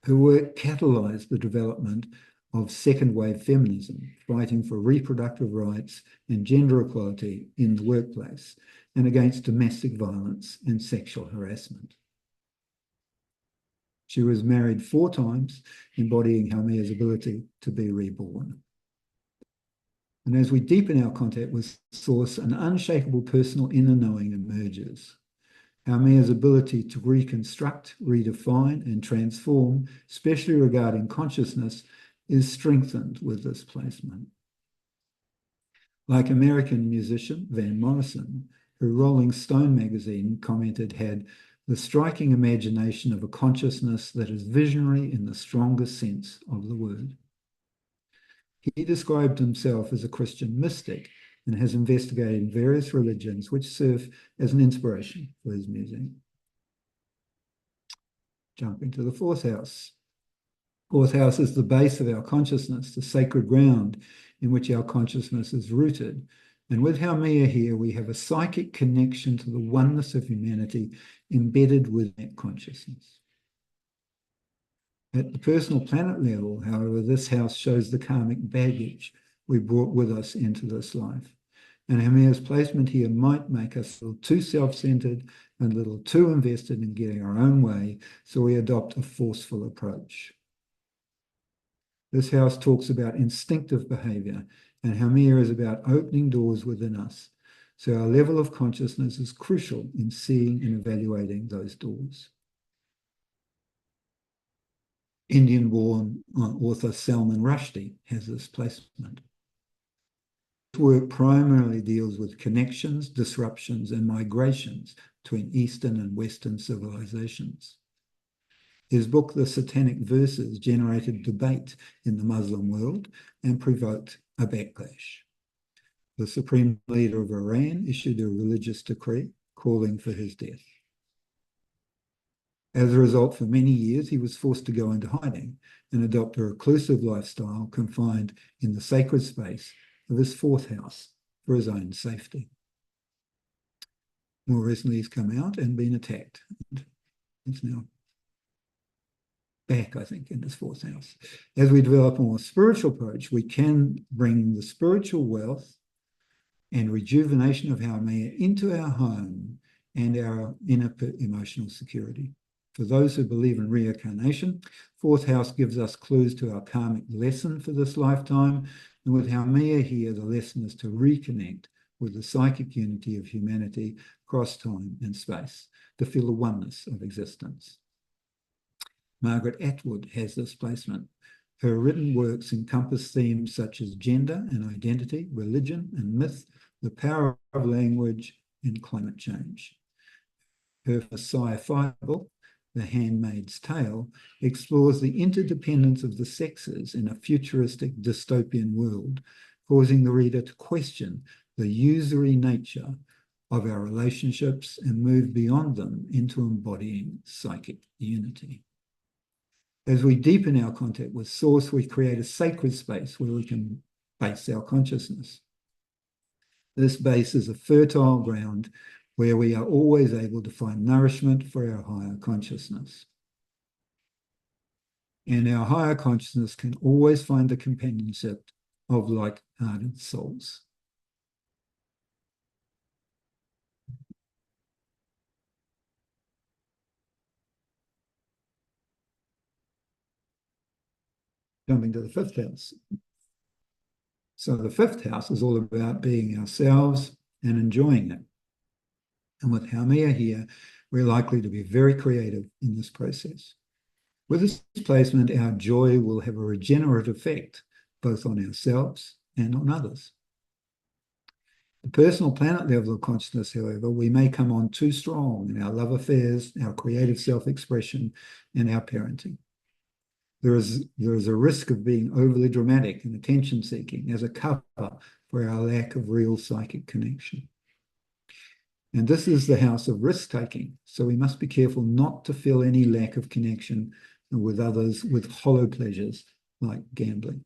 Her work catalyzed the development of second-wave feminism, fighting for reproductive rights and gender equality in the workplace and against domestic violence and sexual harassment. She was married 4 times, embodying Haumea's ability to be reborn. And as we deepen our contact with Source, an unshakable personal inner knowing emerges. Haumea's ability to reconstruct, redefine, and transform, especially regarding consciousness, is strengthened with this placement. Like American musician Van Morrison, who Rolling Stone magazine commented had the striking imagination of a consciousness that is visionary in the strongest sense of the word. He described himself as a Christian mystic and has investigated various religions which serve as an inspiration for his music. Jumping to the fourth house. Fourth house is the base of our consciousness, the sacred ground in which our consciousness is rooted. And with Haumea here, we have a psychic connection to the oneness of humanity embedded with that consciousness. At the personal planet level, however, this house shows the karmic baggage we brought with us into this life. And Haumea's placement here might make us a little too self-centered and a little too invested in getting our own way, so we adopt a forceful approach. This house talks about instinctive behavior, and Haumea is about opening doors within us. So our level of consciousness is crucial in seeing and evaluating those doors. Indian-born author Salman Rushdie has this placement. His work primarily deals with connections, disruptions, and migrations between Eastern and Western civilizations. His book, The Satanic Verses, generated debate in the Muslim world and provoked a backlash. The supreme leader of Iran issued a religious decree calling for his death. As a result, for many years, he was forced to go into hiding and adopt a reclusive lifestyle confined in the sacred space of his fourth house for his own safety. More recently, he's come out and been attacked. He's now back, I think, in his fourth house. As we develop a more spiritual approach, we can bring the spiritual wealth and rejuvenation of Haumea into our home and our inner emotional security. For those who believe in reincarnation, fourth house gives us clues to our karmic lesson for this lifetime. And with Haumea here, the lesson is to reconnect with the psychic unity of humanity across time and space, to feel the oneness of existence. Margaret Atwood has this placement. Her written works encompass themes such as gender and identity, religion and myth, the power of language, and climate change. Her sci-fi book, The Handmaid's Tale, explores the interdependence of the sexes in a futuristic dystopian world, causing the reader to question the usury nature of our relationships and move beyond them into embodying psychic unity. As we deepen our contact with Source, we create a sacred space where we can base our consciousness. This base is a fertile ground where we are always able to find nourishment for our higher consciousness. And our higher consciousness can always find the companionship of like-hearted souls. Jumping to the fifth house. So the fifth house is all about being ourselves and enjoying it. And with Haumea here, we're likely to be very creative in this process. With this placement, our joy will have a regenerative effect, both on ourselves and on others. The personal planet level of consciousness, however, we may come on too strong in our love affairs, our creative self-expression, and our parenting. There is a risk of being overly dramatic and attention-seeking as a cover for our lack of real psychic connection. And this is the house of risk-taking, so we must be careful not to feel any lack of connection with others with hollow pleasures like gambling.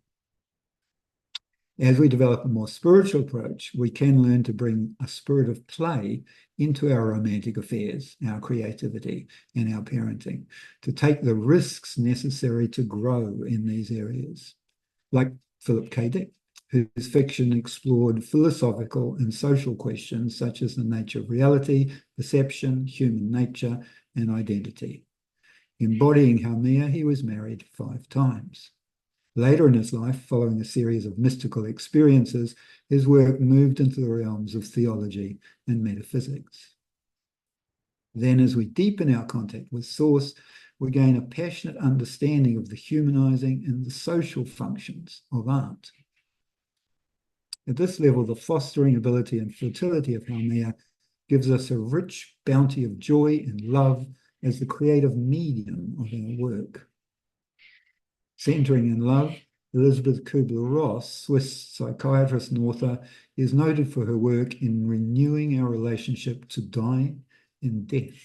As we develop a more spiritual approach, we can learn to bring a spirit of play into our romantic affairs, our creativity, and our parenting, to take the risks necessary to grow in these areas. Like Philip K. Dick, whose fiction explored philosophical and social questions such as the nature of reality, perception, human nature, and identity. Embodying Haumea, he was married 5 times. Later in his life, following a series of mystical experiences, his work moved into the realms of theology and metaphysics. Then, as we deepen our contact with Source, we gain a passionate understanding of the humanizing and the social functions of art. At this level, the fostering ability and fertility of Haumea gives us a rich bounty of joy and love as the creative medium of our work. Centering in love, Elizabeth Kubler-Ross, Swiss psychiatrist and author, is noted for her work in renewing our relationship to dying and death.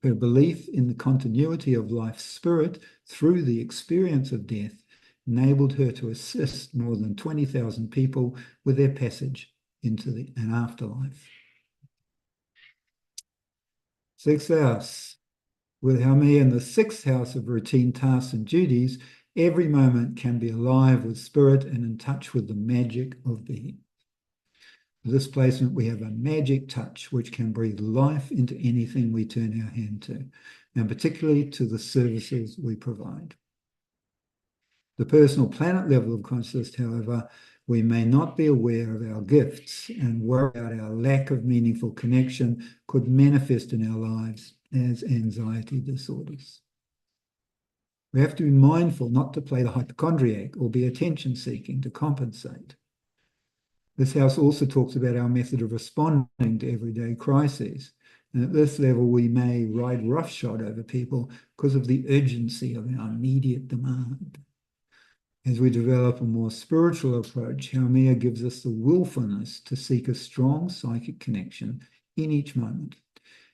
Her belief in the continuity of life's spirit through the experience of death enabled her to assist more than 20,000 people with their passage into an afterlife. Sixth house. With Haumea in the 6th house of routine tasks and duties, every moment can be alive with spirit and in touch with the magic of being. For this placement, we have a magic touch which can breathe life into anything we turn our hand to, and particularly to the services we provide. The personal planet level of consciousness, however, we may not be aware of our gifts and worry about our lack of meaningful connection could manifest in our lives as anxiety disorders. We have to be mindful not to play the hypochondriac or be attention-seeking to compensate. This house also talks about our method of responding to everyday crises. And at this level, we may ride roughshod over people because of the urgency of our immediate demand. As we develop a more spiritual approach, Haumea gives us the willfulness to seek a strong psychic connection in each moment.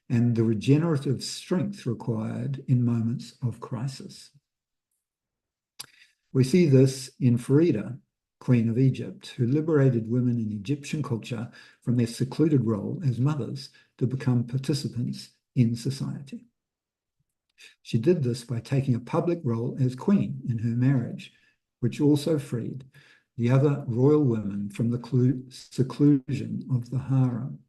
and the regenerative strength required in moments of crisis. We see this in Farida, Queen of Egypt, who liberated women in Egyptian culture from their secluded role as mothers to become participants in society. She did this by taking a public role as queen in her marriage, which also freed the other royal women from the seclusion of the harem.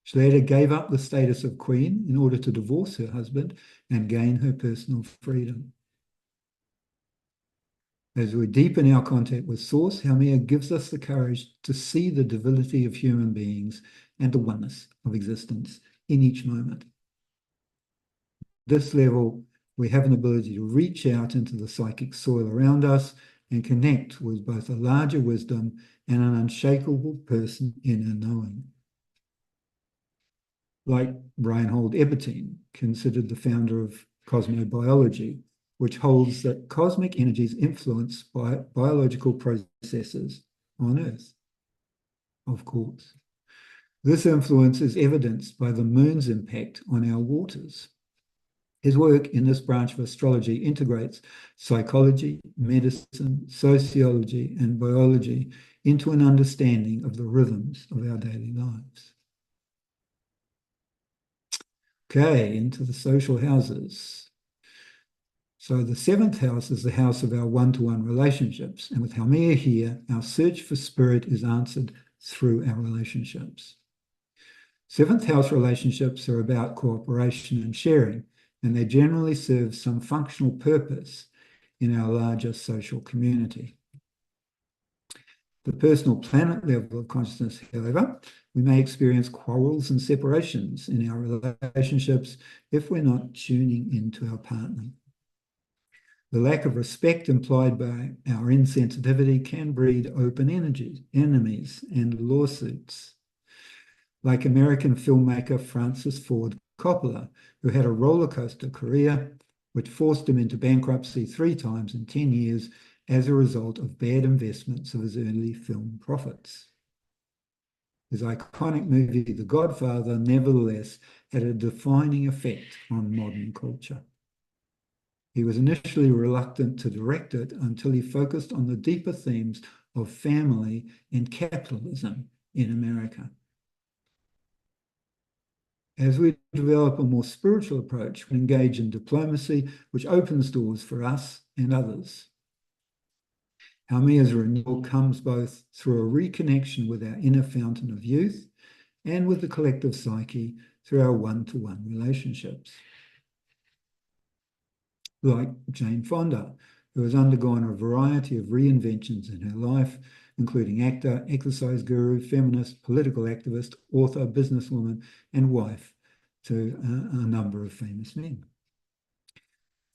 She later gave up the status of queen in order to divorce her husband and gain her personal freedom. As we deepen our contact with Source, Haumea gives us the courage to see the divinity of human beings and the oneness of existence in each moment. This level, we have an ability to reach out into the psychic soil around us and connect with both a larger wisdom and an unshakable person inner knowing. Like Reinhold Ebertin, considered the founder of cosmobiology, which holds that cosmic energies influence biological processes on Earth. Of course, this influence is evidenced by the moon's impact on our waters. His work in this branch of astrology integrates psychology, medicine, sociology, and biology into an understanding of the rhythms of our daily lives. Okay, into the social houses. So the 7th house is the house of our one-to-one relationships. And with Haumea here, our search for spirit is answered through our relationships. 7th house relationships are about cooperation and sharing, and they generally serve some functional purpose in our larger social community. The personal planet level of consciousness, however, we may experience quarrels and separations in our relationships if we're not tuning into our partner. The lack of respect implied by our insensitivity can breed open enemies, and lawsuits. Like American filmmaker Francis Ford Coppola, who had a roller coaster career, which forced him into bankruptcy 3 times in 10 years as a result of bad investments of his early film profits. His iconic movie, The Godfather, nevertheless had a defining effect on modern culture. He was initially reluctant to direct it until he focused on the deeper themes of family and capitalism in America. As we develop a more spiritual approach, we engage in diplomacy, which opens doors for us and others. Haumea's renewal comes both through a reconnection with our inner fountain of youth and with the collective psyche through our one-to-one relationships. Like Jane Fonda, who has undergone a variety of reinventions in her life, including actor, exercise guru, feminist, political activist, author, businesswoman, and wife to a number of famous men.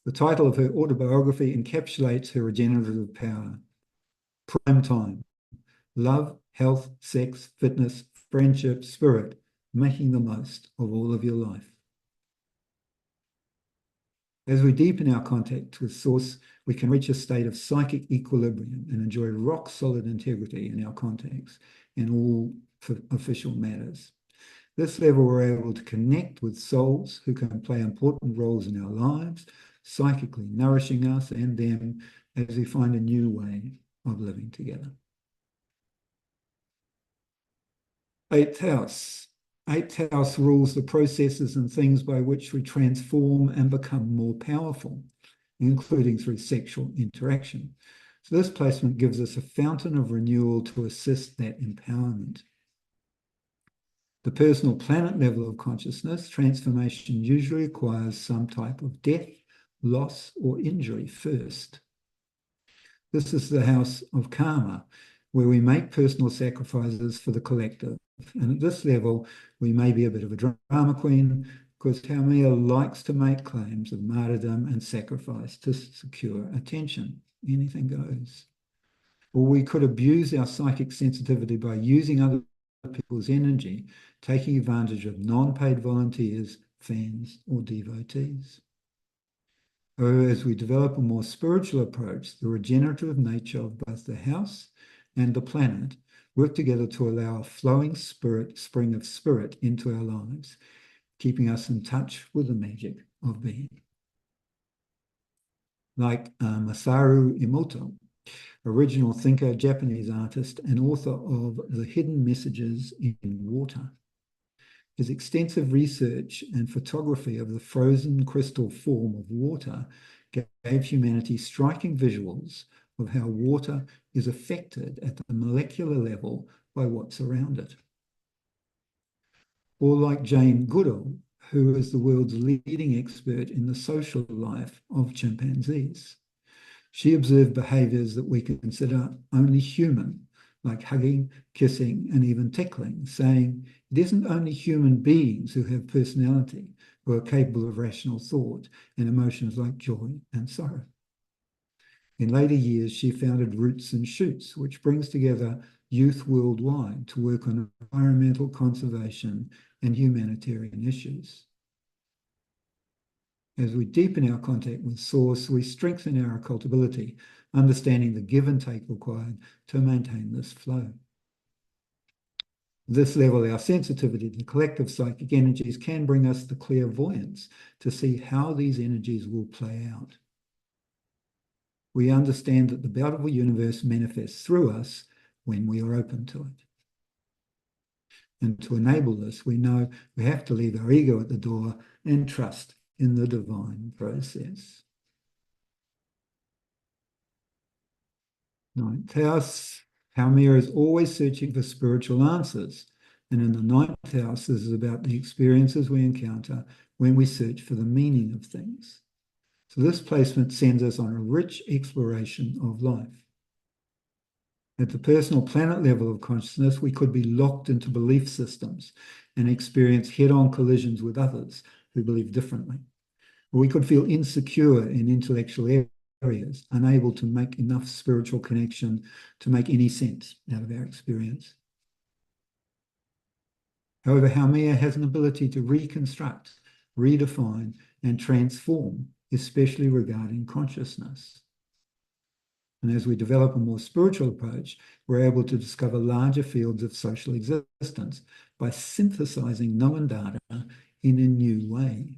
The title of her autobiography encapsulates her regenerative power. Prime time, love, health, sex, fitness, friendship, spirit, making the most of all of your life. As we deepen our contact with Source, we can reach a state of psychic equilibrium and enjoy rock-solid integrity in our contacts in all official matters. This level, we're able to connect with souls who can play important roles in our lives, psychically nourishing us and them as we find a new way of living together. 8th house. 8th house rules the processes and things by which we transform and become more powerful, including through sexual interaction. So this placement gives us a fountain of renewal to assist that empowerment. The personal planet level of consciousness, transformation usually requires some type of death, loss, or injury first. This is the house of karma, where we make personal sacrifices for the collective. And at this level, we may be a bit of a drama queen, because Haumea likes to make claims of martyrdom and sacrifice to secure attention. Anything goes. Or we could abuse our psychic sensitivity by using other people's energy, taking advantage of non-paid volunteers, fans, or devotees. However, as we develop a more spiritual approach, the regenerative nature of both the house and the planet work together to allow a flowing spring of spirit into our lives, keeping us in touch with the magic of being. Like Masaru Emoto, original thinker, Japanese artist, and author of The Hidden Messages in Water. His extensive research and photography of the frozen crystal form of water gave humanity striking visuals of how water is affected at the molecular level by what's around it. Or like Jane Goodall, who is the world's leading expert in the social life of chimpanzees. She observed behaviors that we consider only human, like hugging, kissing, and even tickling, saying it isn't only human beings who have personality, who are capable of rational thought and emotions like joy and sorrow. In later years, she founded Roots and Shoots, which brings together youth worldwide to work on environmental conservation and humanitarian issues. As we deepen our contact with Source, we strengthen our occultability, understanding the give and take required to maintain this flow. At this level, our sensitivity to collective psychic energies can bring us the clairvoyance to see how these energies will play out. We understand that the bountiful universe manifests through us when we are open to it. And to enable this, we know we have to leave our ego at the door and trust in the divine process. Ninth house, Haumea is always searching for spiritual answers. And in the ninth house, this is about the experiences we encounter when we search for the meaning of things. So this placement sends us on a rich exploration of life. At the personal planet level of consciousness, we could be locked into belief systems and experience head-on collisions with others who believe differently. Or we could feel insecure in intellectual areas, unable to make enough spiritual connection to make any sense out of our experience. However, Haumea has an ability to reconstruct, redefine, and transform, especially regarding consciousness. And as we develop a more spiritual approach, we're able to discover larger fields of social existence by synthesizing known data in a new way.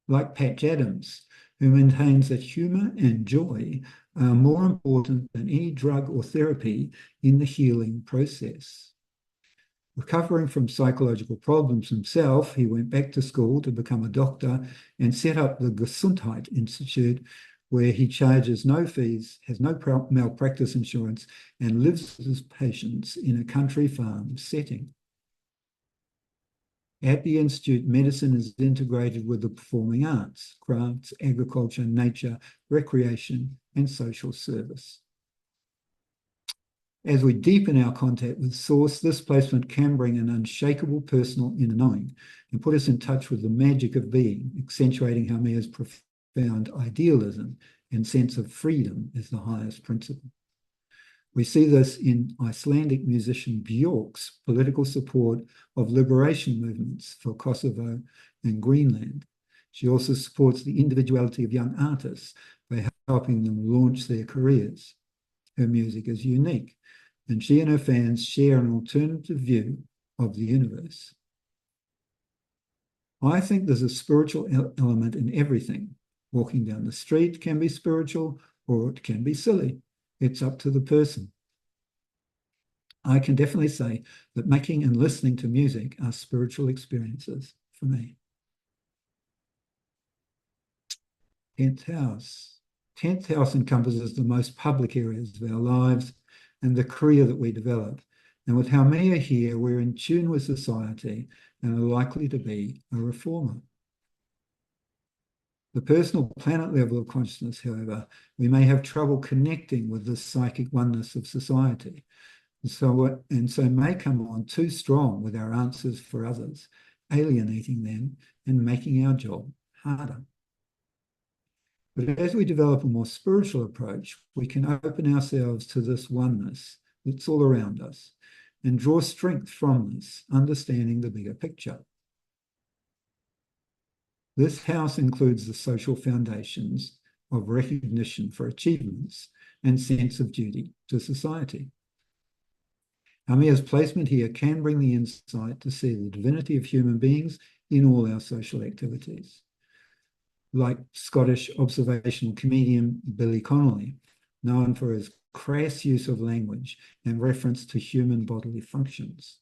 Like Patch Adams, who maintains that humor and joy are more important than any drug or therapy in the healing process. Recovering from psychological problems himself, he went back to school to become a doctor and set up the Gesundheit Institute, where he charges no fees, has no malpractice insurance, and lives with his patients in a country farm setting. At the Institute, medicine is integrated with the performing arts, crafts, agriculture, nature, recreation, and social service. As we deepen our contact with Source, this placement can bring an unshakable personal inner knowing and put us in touch with the magic of being, accentuating Haumea's profound idealism and sense of freedom as the highest principle. We see this in Icelandic musician Björk's political support of liberation movements for Kosovo and Greenland. She also supports the individuality of young artists by helping them launch their careers. Her music is unique, and she and her fans share an alternative view of the universe. I think there's a spiritual element in everything. Walking down the street can be spiritual, or it can be silly. It's up to the person. I can definitely say that making and listening to music are spiritual experiences for me. 10th house. 10th house encompasses the most public areas of our lives and the career that we develop. And with Haumea here, we're in tune with society and are likely to be a reformer. The personal planet level of consciousness, however, we may have trouble connecting with the psychic oneness of society. And so may come on too strong with our answers for others, alienating them and making our job harder. But as we develop a more spiritual approach, we can open ourselves to this oneness that's all around us and draw strength from this, understanding the bigger picture. This house includes the social foundations of recognition for achievements and sense of duty to society. Haumea's placement here can bring the insight to see the divinity of human beings in all our social activities. Like Scottish observational comedian Billy Connolly, known for his crass use of language and reference to human bodily functions.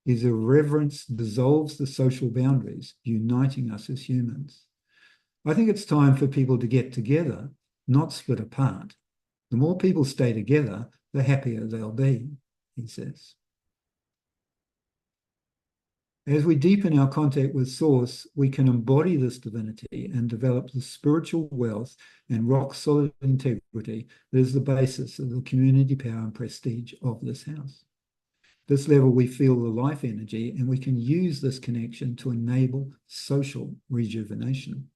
His irreverence dissolves the social boundaries, uniting us as humans. I think it's time for people to get together, not split apart. The more people stay together, the happier they'll be, he says. As we deepen our contact with Source, we can embody this divinity and develop the spiritual wealth and rock-solid integrity that is the basis of the community power and prestige of this house. This level, we feel the life energy, and we can use this connection to enable social rejuvenation.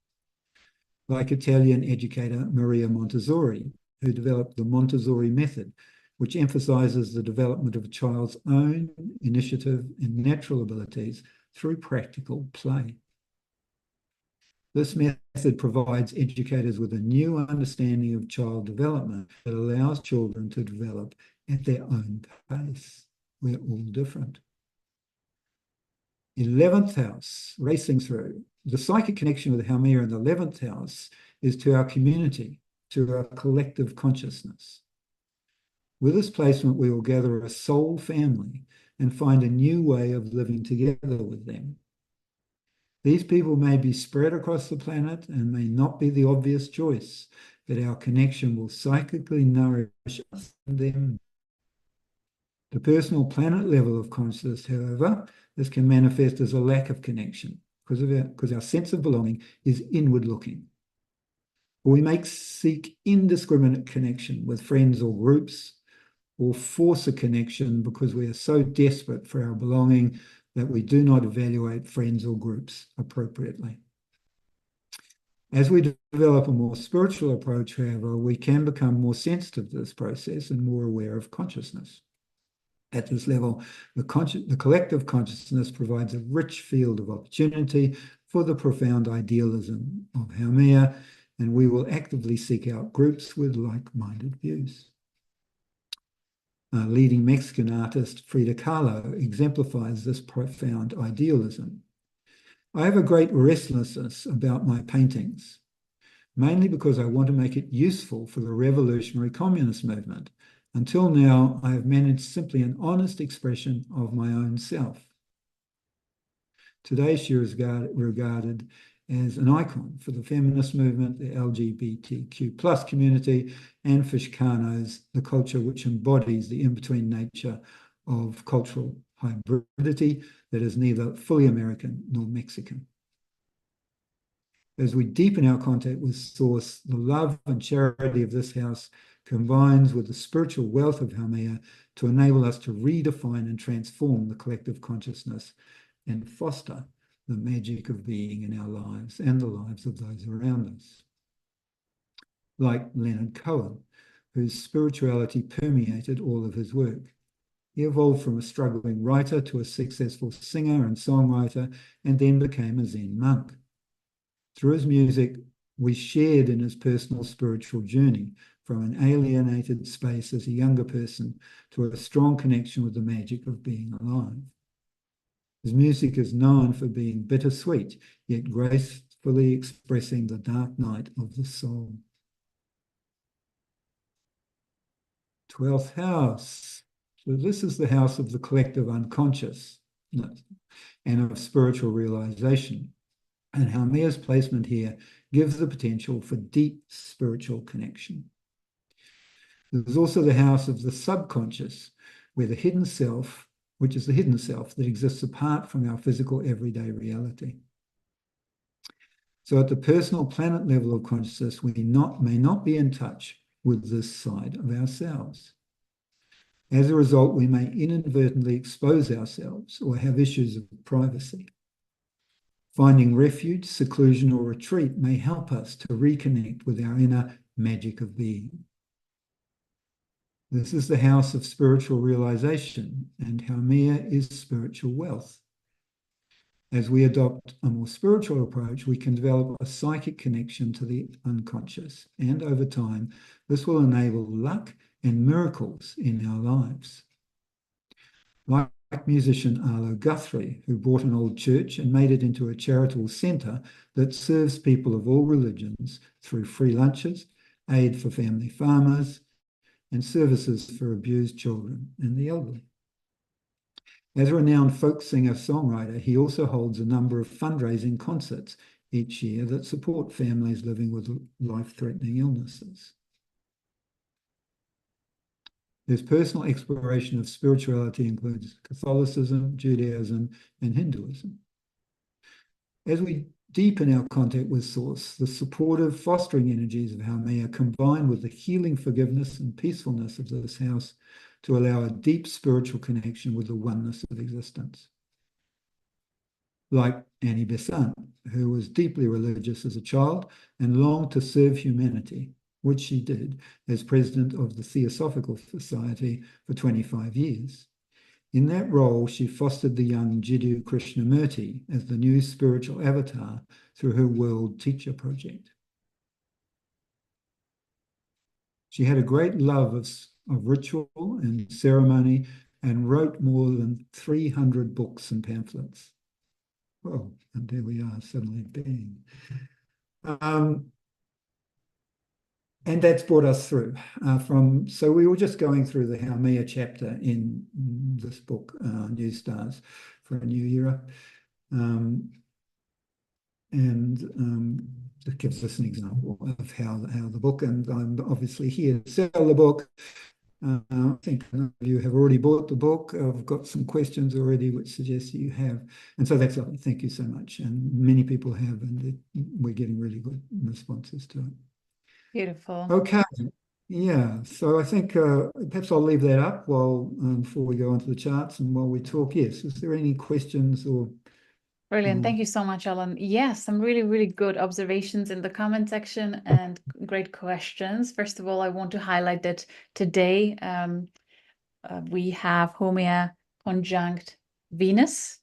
Like Italian educator Maria Montessori, who developed the Montessori method, which emphasizes the development of a child's own initiative and natural abilities through practical play. This method provides educators with a new understanding of child development that allows children to develop at their own pace. We're all different. 11th house, racing through. The psychic connection with Haumea in the 11th house is to our community, to our collective consciousness. With this placement, we will gather a soul family and find a new way of living together with them. These people may be spread across the planet and may not be the obvious choice, but our connection will psychically nourish us and them. The personal planet level of consciousness, however, this can manifest as a lack of connection because our sense of belonging is inward looking. We may seek indiscriminate connection with friends or groups, or force a connection because we are so desperate for our belonging that we do not evaluate friends or groups appropriately. As we develop a more spiritual approach, however, we can become more sensitive to this process and more aware of consciousness. At this level, the collective consciousness provides a rich field of opportunity for the profound idealism of Haumea, and we will actively seek out groups with like-minded views. Leading Mexican artist Frida Kahlo exemplifies this profound idealism. I have a great restlessness about my paintings, mainly because I want to make it useful for the revolutionary communist movement. Until now, I have managed simply an honest expression of my own self. Today, she is regarded as an icon for the feminist movement, the LGBTQ+ community, and for Chicanos, the culture which embodies the in-between nature of cultural hybridity that is neither fully American nor Mexican. As we deepen our contact with Source, the love and charity of this house combines with the spiritual wealth of Haumea to enable us to redefine and transform the collective consciousness and foster the magic of being in our lives and the lives of those around us. Like Leonard Cohen, whose spirituality permeated all of his work. He evolved from a struggling writer to a successful singer and songwriter, and then became a Zen monk. Through his music, we shared in his personal spiritual journey, from an alienated space as a younger person to a strong connection with the magic of being alive. His music is known for being bittersweet, yet gracefully expressing the dark night of the soul. 12th house. So this is the house of the collective unconscious and of spiritual realization. And Haumea's placement here gives the potential for deep spiritual connection. There's also the house of the subconscious, where the hidden self, which is the hidden self that exists apart from our physical everyday reality. So at the personal planet level of consciousness, we may not be in touch with this side of ourselves. As a result, we may inadvertently expose ourselves or have issues of privacy. Finding refuge, seclusion, or retreat may help us to reconnect with our inner magic of being. This is the house of spiritual realization, and Haumea is spiritual wealth. As we adopt a more spiritual approach, we can develop a psychic connection to the unconscious, and over time, this will enable luck and miracles in our lives. like musician Arlo Guthrie, who bought an old church and made it into a charitable centre that serves people of all religions through free lunches, aid for family farmers, and services for abused children and the elderly. As a renowned folk singer-songwriter, he also holds a number of fundraising concerts each year that support families living with life-threatening illnesses. His personal exploration of spirituality includes Catholicism, Judaism, and Hinduism. As we deepen our contact with Source, the supportive, fostering energies of Haumea combine with the healing forgiveness and peacefulness of this house to allow a deep spiritual connection with the oneness of existence. Like Annie Besant, who was deeply religious as a child and longed to serve humanity, which she did as president of the Theosophical Society for 25 years. In that role, she fostered the young Jiddu Krishnamurti as the new spiritual avatar through her World Teacher Project. She had a great love of ritual and ceremony and wrote more than 300 books and pamphlets. Oh, and there we are, suddenly bang. And that's brought us through so we were just going through the Haumea chapter in this book, New Stars for a New Era. It gives us an example of how the book, and I'm obviously here to sell the book. I think some of you have already bought the book. I've got some questions already which suggest you have. And so that's lovely. Thank you so much. And many people have, and we're getting really good responses to it. Beautiful. Okay. Yeah. So I think perhaps I'll leave that up while before we go onto the charts and while we talk. Yes. Is there any questions or? Brilliant. Thank you so much, Alan. Yes, some really, really good observations in the comment section and great questions. First of all, I want to highlight that today we have Haumea conjunct Venus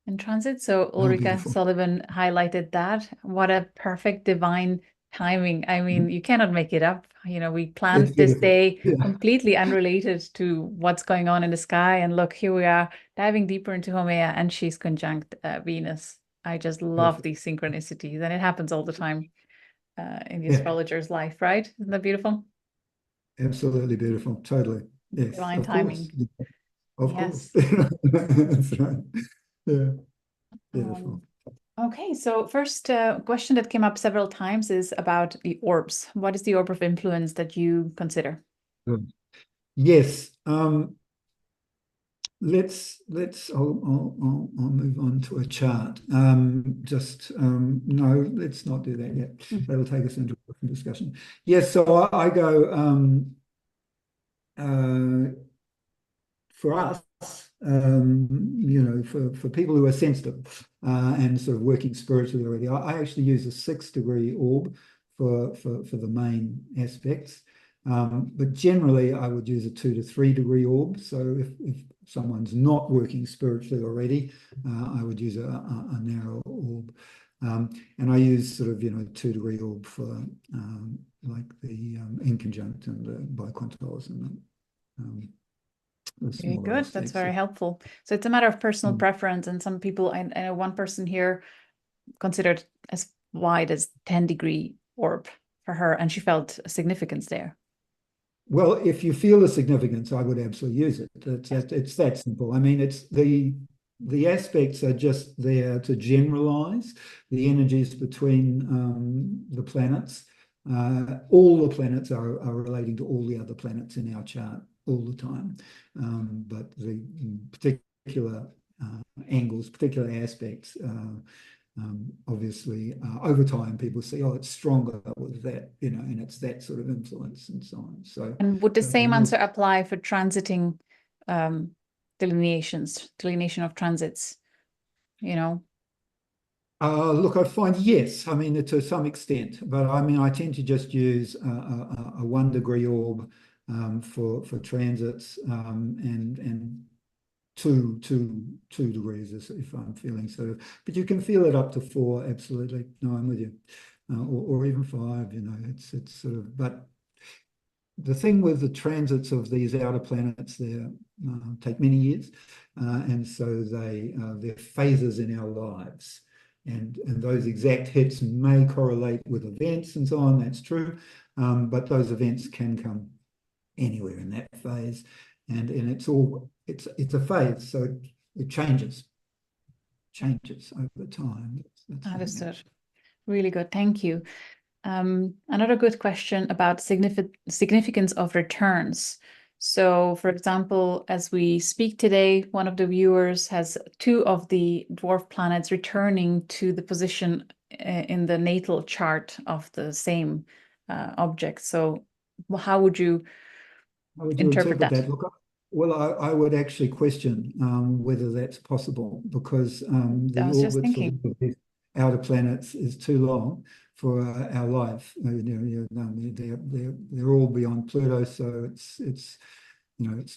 in transit. So Ulrika Sullivan highlighted that. What a perfect divine timing. I mean, you cannot make it up. You know, we planned this day completely unrelated to what's going on in the sky. And look, here we are diving deeper into Haumea, and she's conjunct Venus. I just love these synchronicities, and it happens all the time in the astrologer's life, right? Isn't that beautiful? Absolutely beautiful. Totally. Yes. Divine timing. Of course. That's right. Yeah. Beautiful. Okay, so first question that came up several times is about the orbs. What is the orb of influence that you consider? Good. Yes. Let's I'll move on to a chart. No, let's not do that yet. That'll take us into a different discussion. Yes, so I go for us, you know, for people who are sensitive and sort of working spiritually already, I actually use a 6-degree orb for the main aspects. But generally, I would use a 2 to 3 degree orb. So if someone's not working spiritually already, I would use a narrow orb. And I use sort of, you know, 2-degree orb for like the inconjunct and the biquintiles and very good. That's very helpful. So it's a matter of personal preference, and some people, I know one person here considered as wide as 10-degree orb for her, and she felt a significance there. Well, if you feel the significance, I would absolutely use it. It's that simple. I mean, it's the aspects are just there to generalize the energies between the planets. All the planets are relating to all the other planets in our chart all the time. But the particular angles, particular aspects, obviously over time people see, oh, it's stronger with that, you know, and it's that sort of influence and so on. So, and would the same answer apply for transiting delineation of transits, you know? Look, I find yes, I mean, to some extent, but I mean, I tend to just use a 1-degree orb for transits and two degrees if I'm feeling sort of, but you can feel it up to 4, absolutely. No, I'm with you, or even 5. You know, it's sort of, but the thing with the transits of these outer planets, they take many years, and so they're phases in our lives, and those exact hits may correlate with events and so on. That's true, but those events can come anywhere in that phase, and it's a phase, so it changes over time. That's Understood. Really good. Thank you. Another good question about significance of returns. So, for example, as we speak today, one of the viewers has 2 of the dwarf planets returning to the position in the natal chart of the same object. So, how would you interpret that? Look, well, I would actually question whether that's possible, because the I was just orbits thinking. of these outer planets is too long for our life. They're all beyond Pluto, so it's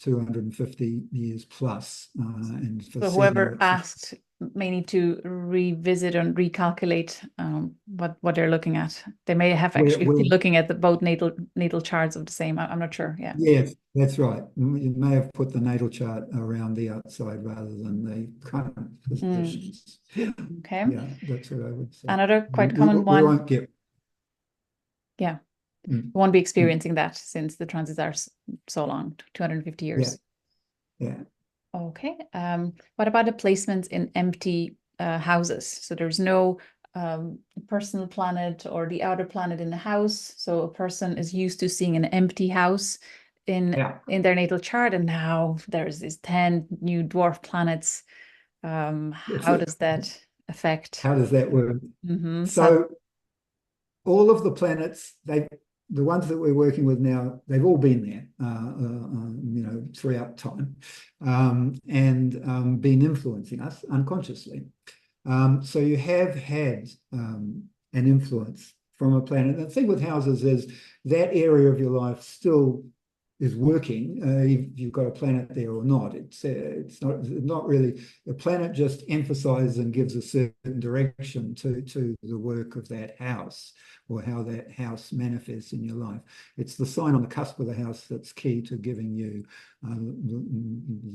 250 years plus, and for So whoever asked may need to revisit and recalculate what they're looking at. They may have actually been looking at both natal charts of the same. I'm not sure. Yeah. Yes, that's right. You may have put the natal chart around the outside rather than the current positions. Okay. Yeah, that's what I would say. Another quite common one. We won't get. Yeah. We won't be experiencing that since the transits are so long, 250 years. Yeah. Okay. What about the placements in empty houses? So there's no personal planet or the outer planet in the house. So a person is used to seeing an empty house in their natal chart, and now there's these 10 new dwarf planets. How does that affect? How does that work? So all of the planets, the ones that we're working with now, they've all been there, throughout time, and been influencing us unconsciously. So you have had an influence from a planet. The thing with houses is that area of your life still is working, if you've got a planet there or not. It's not really, the planet just emphasizes and gives a certain direction to the work of that house, or how that house manifests in your life. It's the sign on the cusp of the house that's key to giving you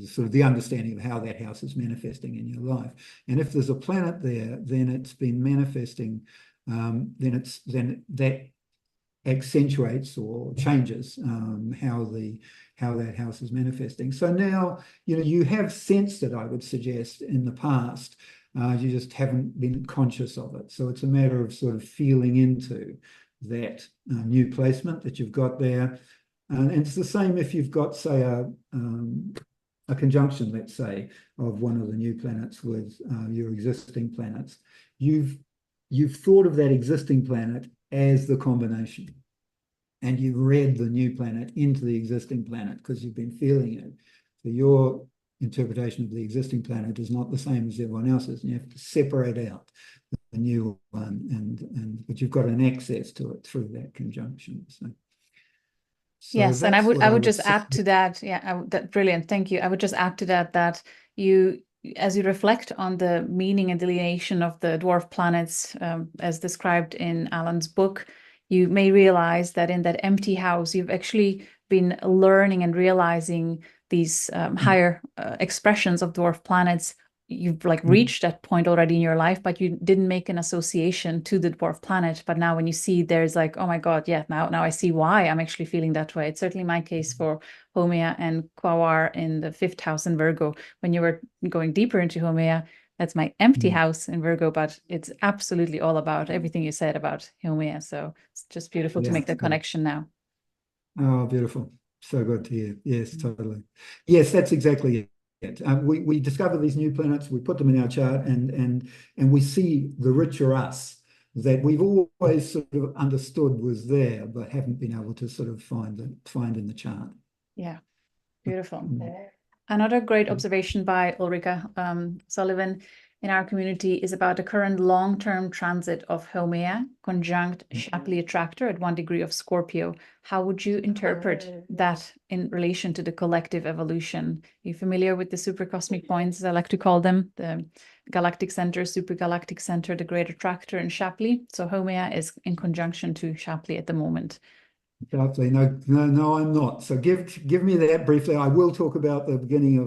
sort of the understanding of how that house is manifesting in your life. And if there's a planet there, then it's been manifesting, then that accentuates or changes how that house is manifesting. So now, you have sensed it, I would suggest, in the past. You just haven't been conscious of it. So it's a matter of sort of feeling into that new placement that you've got there. And it's the same if you've got, say, a conjunction, let's say, of one of the new planets with your existing planets. You've thought of that existing planet as the combination, and you've read the new planet into the existing planet because you've been feeling it. So your interpretation of the existing planet is not the same as everyone else's, and you have to separate out the new one, but you've got an access to it through that conjunction. So yes, and I would just add to that. Yeah, brilliant. Thank you. I would just add to that you, as you reflect on the meaning and delineation of the dwarf planets, as described in Alan's book, you may realize that in that empty house, you've actually been learning and realizing these higher expressions of dwarf planets. You've reached that point already in your life, but you didn't make an association to the dwarf planet. But now when you see, there's oh my God, yeah, now I see why I'm actually feeling that way. It's certainly my case for Haumea and Quawar in the 5th house in Virgo. When you were going deeper into Haumea, that's my empty house in Virgo, but it's absolutely all about everything you said about Haumea. So it's just beautiful to make the connection now. Oh, beautiful. So good to hear. Yes, totally. Yes, that's exactly it. We discover these new planets, we put them in our chart, and we see the richer us that we've always sort of understood was there, but haven't been able to sort of find in the chart. Yeah, beautiful. Another great observation by Ulrika Sullivan in our community is about the current long-term transit of Haumea conjunct Shapley attractor at 1 degree of Scorpio. How would you interpret that in relation to the collective evolution? Are you familiar with the supercosmic points, as I like to call them? The galactic center, supergalactic center, the great attractor, and Shapley. So Haumea is in conjunction to Shapley at the moment. Sharply. No, no, no, I'm not. So give me that briefly. I will talk about the beginning I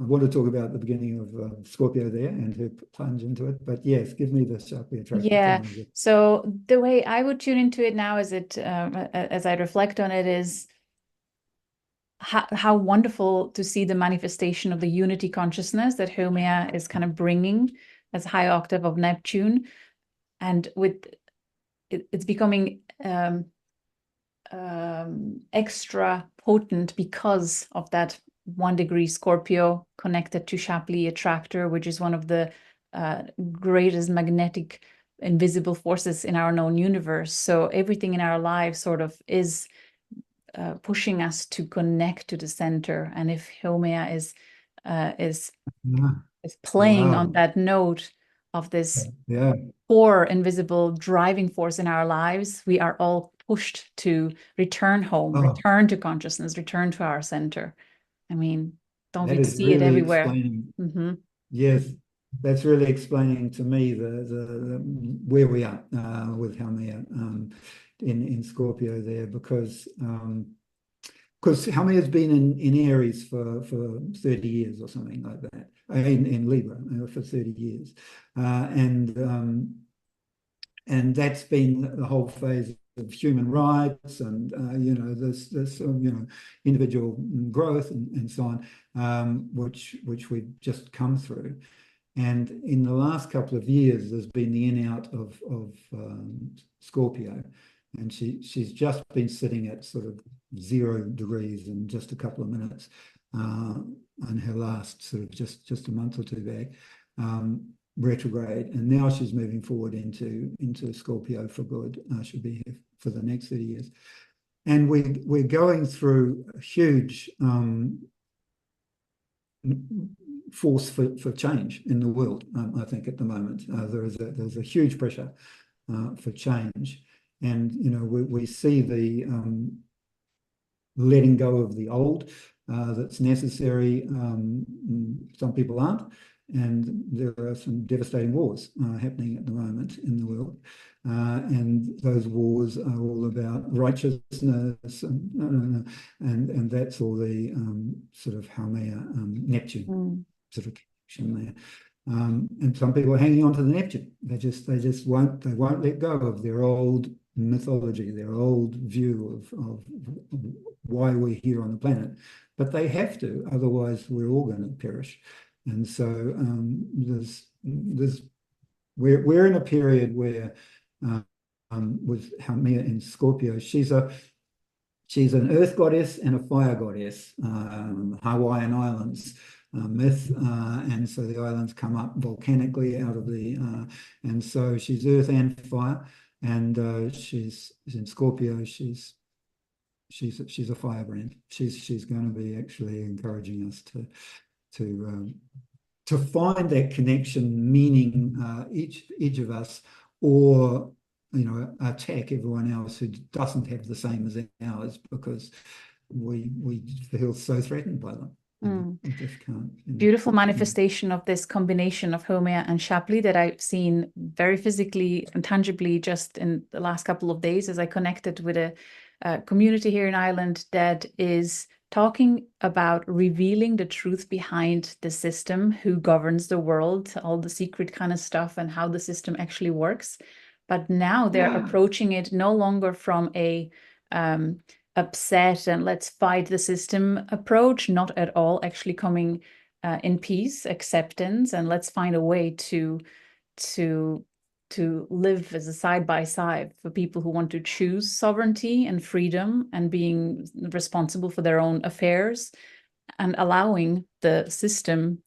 want to talk about the beginning of Scorpio there and her plunge into it. But yes, give me the sharply attracted Yeah. transit. So the way I would tune into it now, as I reflect on it, is how wonderful to see the manifestation of the unity consciousness that Haumea is kind of bringing as high octave of Neptune, and with it's becoming extra potent because of that 1 degree Scorpio connected to Shapley attractor, which is one of the greatest magnetic invisible forces in our known universe. So everything in our lives sort of is pushing us to connect to the center. And if Haumea is playing Wow. on that note of this Yeah. core invisible driving force in our lives, we are all pushed to return home, return to consciousness, return to our center. I mean, don't we see it everywhere? Explaining, yes, that's really explaining to me the where we are with Haumea in Scorpio there, because Haumea has been in Aries for 30 years or something like that, in Libra for 30 years, and that's been the whole phase of human rights and this individual growth and so on, which we've just come through. And in the last couple of years, there's been the in out of Scorpio, and she's just been sitting at sort of 0 degrees in just a couple of minutes, on her last sort of just a month or two back, retrograde, and now she's moving forward into Scorpio for good. She'll be here for the next 30 years, and we're going through a huge force for change in the world. I think at the moment there's a huge pressure for change, and we see the letting go of the old that's necessary. Some people aren't, and there are some devastating wars happening at the moment in the world, and those wars are all about righteousness, and that's all the sort of Haumea Neptune sort of connection there. And some people are hanging on to the Neptune. They won't let go of their old mythology, their old view of why we're here on the planet. But they have to, otherwise we're all going to perish. And so we're in a period where with Haumea in Scorpio, she's an earth goddess and a fire goddess, Hawaiian Islands myth, and so the islands come up volcanically out of the, and so she's earth and fire, and she's in Scorpio. She's a firebrand. She's going to be actually encouraging us to find that connection, meaning each of us, or attack everyone else who doesn't have the same as ours, because we feel so threatened by them. We just can't. Beautiful manifestation of this combination of Haumea and Shapley that I've seen very physically and tangibly just in the last couple of days, as I connected with a community here in Ireland that is talking about revealing the truth behind the system, who governs the world, all the secret kind of stuff, and how the system actually works. But now they're approaching it no longer from a upset and let's fight the system approach, not at all, actually coming in peace, acceptance, and let's find a way to live as a side by side for people who want to choose sovereignty and freedom and being responsible for their own affairs, and allowing the system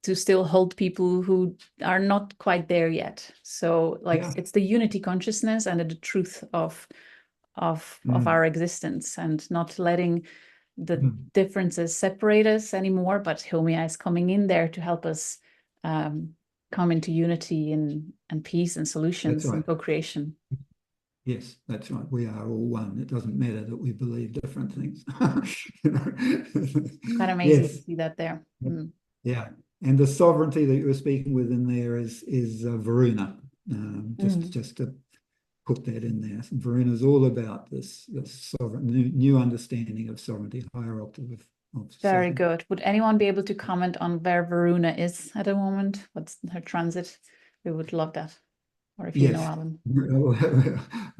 to still hold people who are not quite there yet. So it's the unity consciousness and the truth of our existence, and not letting the differences separate us anymore, but Haumea is coming in there to help us come into unity and peace and solutions and co-creation. Yes, that's right. We are all one. It doesn't matter that we believe different things. Quite amazing to see that there. Yeah, and the sovereignty that you were speaking with in there is Varuna. put that in there. Varuna is all about this sovereign new understanding of sovereignty, higher octave of Very sovereignty. good. Would anyone be able to comment on where Varuna is at the moment? What's her transit? We would love that. Or if you know, Alan.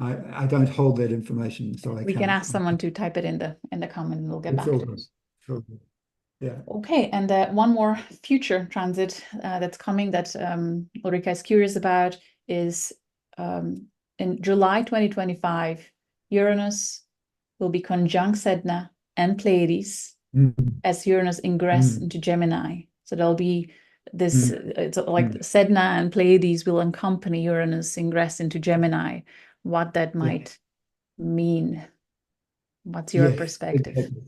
I don't hold that information, so I We can't. can ask someone to type it in the comment and we'll get back to it. Sure. Yeah. Okay, and one more future transit that's coming that Ulrika is curious about is in July 2025, Uranus will be conjunct Sedna and Pleiades as Uranus ingress into Gemini. So there'll be this, it's like Sedna and Pleiades will accompany Uranus ingress into Gemini. What that might mean. What's your perspective? Exactly.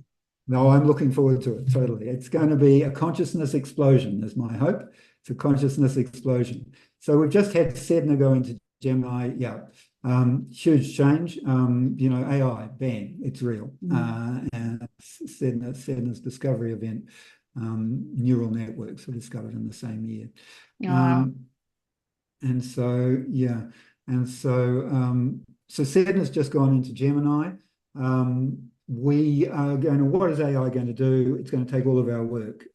No, I'm looking forward to it, totally. It's going to be a consciousness explosion, is my hope. It's a consciousness explosion. So we've just had Sedna go into Gemini. Yeah, huge change. You know, AI, bang, it's real. And Sedna's discovery event, neural networks were discovered in the same year. And so, yeah, and so, so Sedna's just gone into Gemini. We are going to, what is AI going to do? It's going to take all of our work.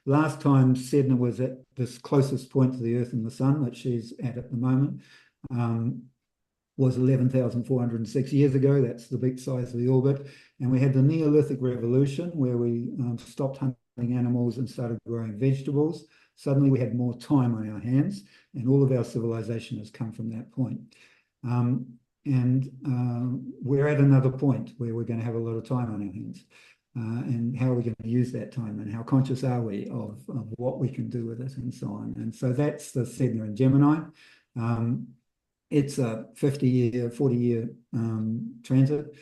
Last time Sedna was at this closest point to the Earth and the Sun that she's at the moment, was 11,406 years ago. That's the big size of the orbit. And we had the Neolithic Revolution where we stopped hunting animals and started growing vegetables. Suddenly we had more time on our hands, and all of our civilization has come from that point. We're at another point where we're going to have a lot of time on our hands. And how are we going to use that time, and how conscious are we of what we can do with it, and so on. And so that's the Sedna and Gemini. It's a 50-year, 40-year transit.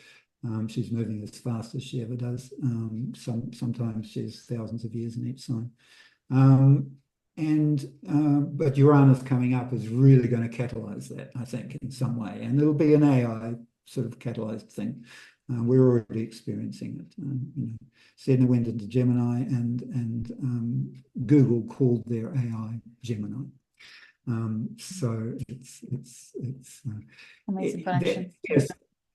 She's moving as fast as she ever does. Sometimes she's thousands of years in each sign. But Uranus coming up is really going to catalyze that, I think, in some way. And it'll be an AI sort of catalyzed thing. We're already experiencing it. You know, Sedna went into Gemini, and Google called their AI Gemini. So it's amazing connection. Yes.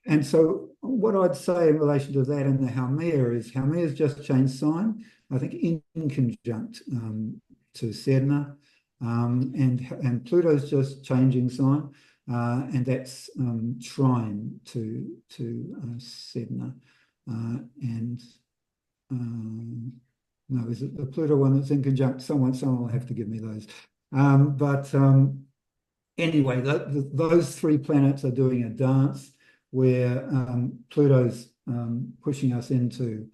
And so what I'd say in relation to that and the Haumea is Haumea's just changed sign, I think in conjunct to Sedna, and Pluto's just changing sign, and that's trine to Sedna, and no, is it the Pluto one that's in conjunct? Someone will have to give me those. But anyway, those three planets are doing a dance where Pluto's pushing us into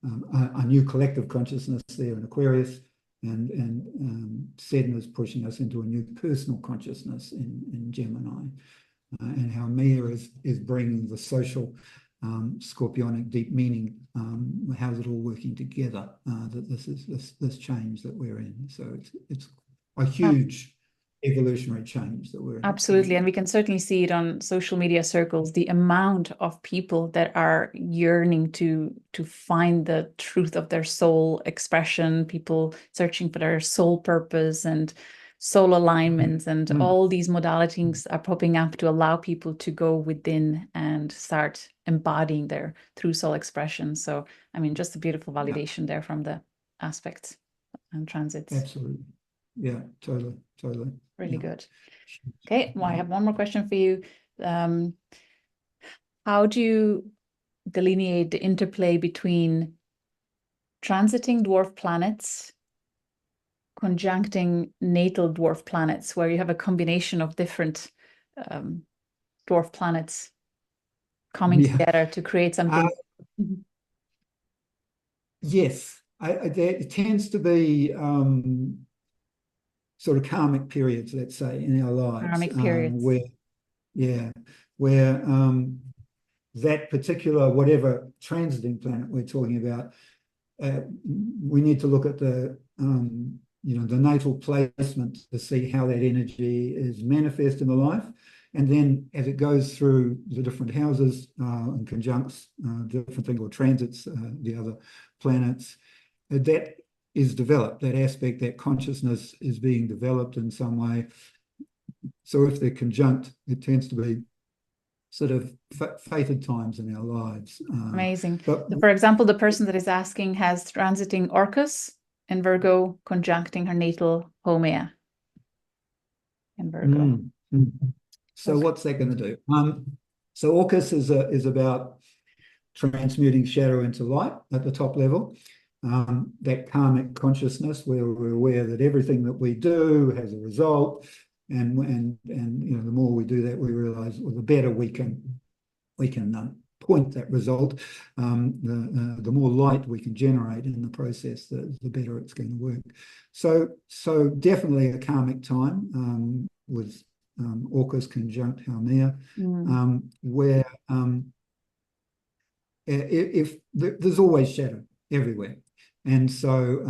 a new collective consciousness there in Aquarius, and Sedna's pushing us into a new personal consciousness in Gemini. And Haumea is bringing the social scorpionic deep meaning. How's it all working together? That this is this change that we're in. So it's a huge evolutionary change that we're in. Absolutely. And we can certainly see it on social media circles, the amount of people that are yearning to find the truth of their soul expression, people searching for their soul purpose and soul alignments, and all these modalities are popping up to allow people to go within and start embodying their true soul expression. So, I mean, just a beautiful validation there from the aspects and transits. Absolutely. Yeah, totally. Really good. Okay, well, I have one more question for you. How do you delineate the interplay between transiting dwarf planets, conjuncting natal dwarf planets, where you have a combination of different dwarf planets coming together to create something? Yes, there tends to be sort of karmic periods, let's say, in our lives. Karmic periods. Where that particular, whatever transiting planet we're talking about, we need to look at the, the natal placement to see how that energy is manifest in the life. And then as it goes through the different houses and conjuncts, different things, or transits, the other planets, that is developed, that aspect, that consciousness is being developed in some way. So if they're conjunct, it tends to be sort of fated times in our lives. Amazing. But So for example, the person that is asking has transiting Orcus in Virgo conjuncting her natal Haumea in Virgo. So what's that going to do? So Orcus is about transmuting shadow into light at the top level. That karmic consciousness where we're aware that everything that we do has a result, and you know, the more we do that, we realize, well, the better we can point that result, the more light we can generate in the process, the better it's going to work. So definitely a karmic time with Orcus conjunct Haumea, where if there's always shadow everywhere, and so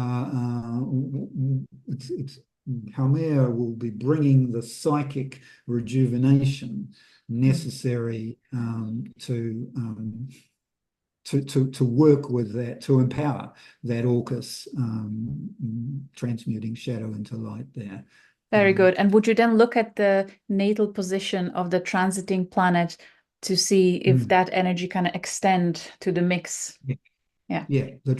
it's Haumea will be bringing the psychic rejuvenation necessary to work with that, to empower that Orcus transmuting shadow into light there. Very good. And would you then look at the natal position of the transiting planet to see if that energy kind of extend to the mix? Yeah. The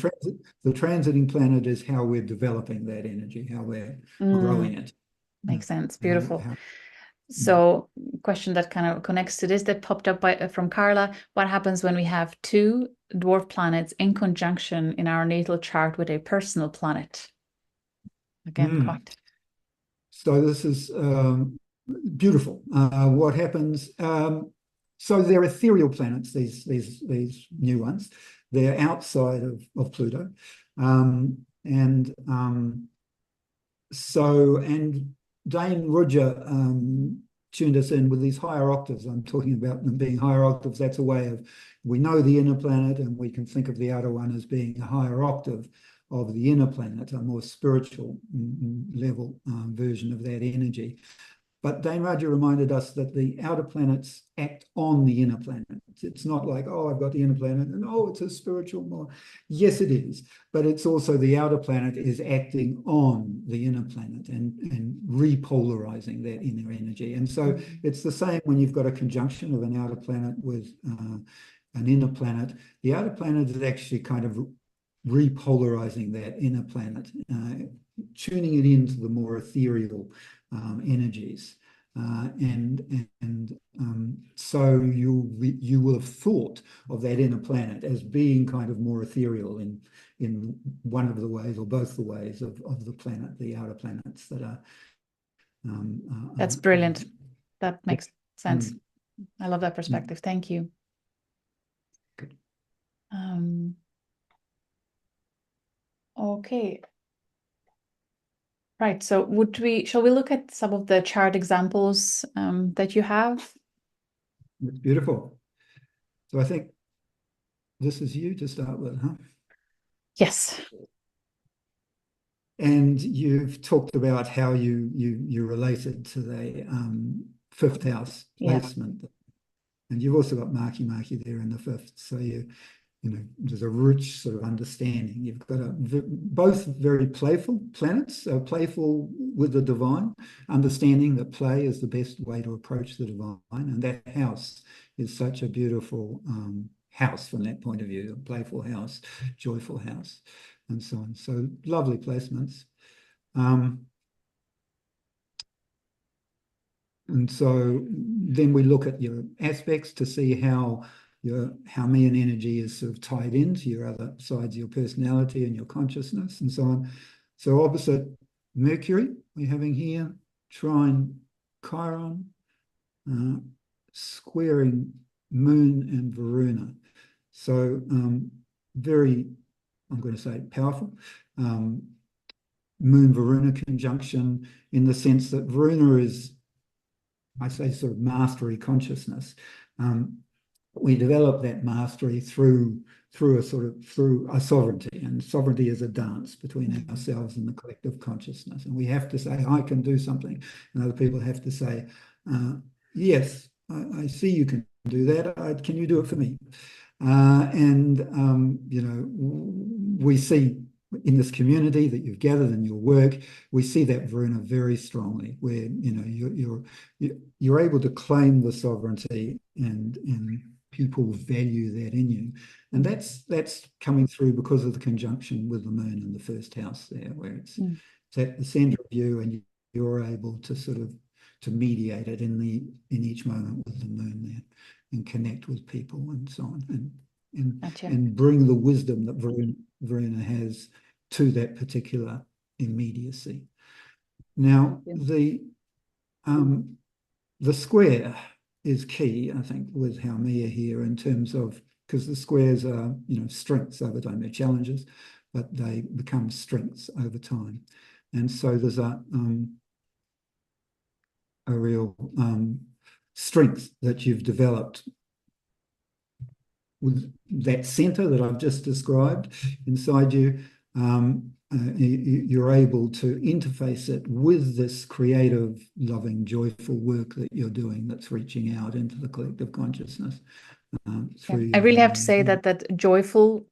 transiting planet is how we're developing that energy, how we're growing it. Makes sense. Beautiful. So, question that kind of connects to this that popped up from Carla: what happens when we have two dwarf planets in conjunction in our natal chart with a personal planet? Again, quite. So this is beautiful. What happens? So they're ethereal planets. These new ones. They're outside of Pluto, and Dane Rudger tuned us in with these higher octaves. I'm talking about them being higher octaves. That's a way of, we know the inner planet, and we can think of the outer one as being a higher octave of the inner planet, a more spiritual level version of that energy. But Dane Rudger reminded us that the outer planets act on the inner planet. It's not like, oh, I've got the inner planet and oh, it's a spiritual more. Yes, it is. But it's also the outer planet is acting on the inner planet and repolarizing that inner energy. And so it's the same when you've got a conjunction of an outer planet with an inner planet. The outer planet is actually kind of repolarizing that inner planet, tuning it into the more ethereal energies, so you will have thought of that inner planet as being kind of more ethereal in one of the ways or both the ways of the planet, the outer planets that are. That's brilliant. That makes sense. I love that perspective. Thank you. Good. Okay. Right. So shall we look at some of the chart examples that you have? It's beautiful. So I think this is you to start with, huh? Yes. And you've talked about how you related to the fifth house placement. And you've also got Marky there in the fifth. So you know, there's a rich sort of understanding. You've got both very playful planets, playful with the divine, understanding that play is the best way to approach the divine. And that house is such a beautiful house from that point of view, a playful house, joyful house, and so on. So lovely placements. And so then we look at your aspects to see how your Haumean energy is sort of tied into your other sides, your personality and your consciousness and so on. So opposite Mercury, we're having here trine Chiron, squaring Moon and Varuna. So very, I'm going to say powerful. Moon Varuna conjunction in the sense that Varuna is, I say, sort of mastery consciousness. We develop that mastery through a sovereignty, and sovereignty is a dance between ourselves and the collective consciousness. And we have to say, I can do something, and other people have to say, yes, I see you can do that. Can you do it for me? You know, we see in this community that you've gathered in your work, we see that Varuna very strongly, where you're able to claim the sovereignty, and people value that in you, and that's coming through because of the conjunction with the moon in the first house there, where it's at the center of you, and you're able to sort of to mediate it in each moment with the moon there, and connect with people and so on, and bring the wisdom that Varuna has to that particular immediacy. Now, the square is key, I think, with Haumea here, in terms of, because the squares are, strengths over time. They're challenges, but they become strengths over time. And so there's a real strength that you've developed with that center that I've just described inside you. You're able to interface it with this creative, loving, joyful work that you're doing, that's reaching out into the collective consciousness. I really have to say that joyful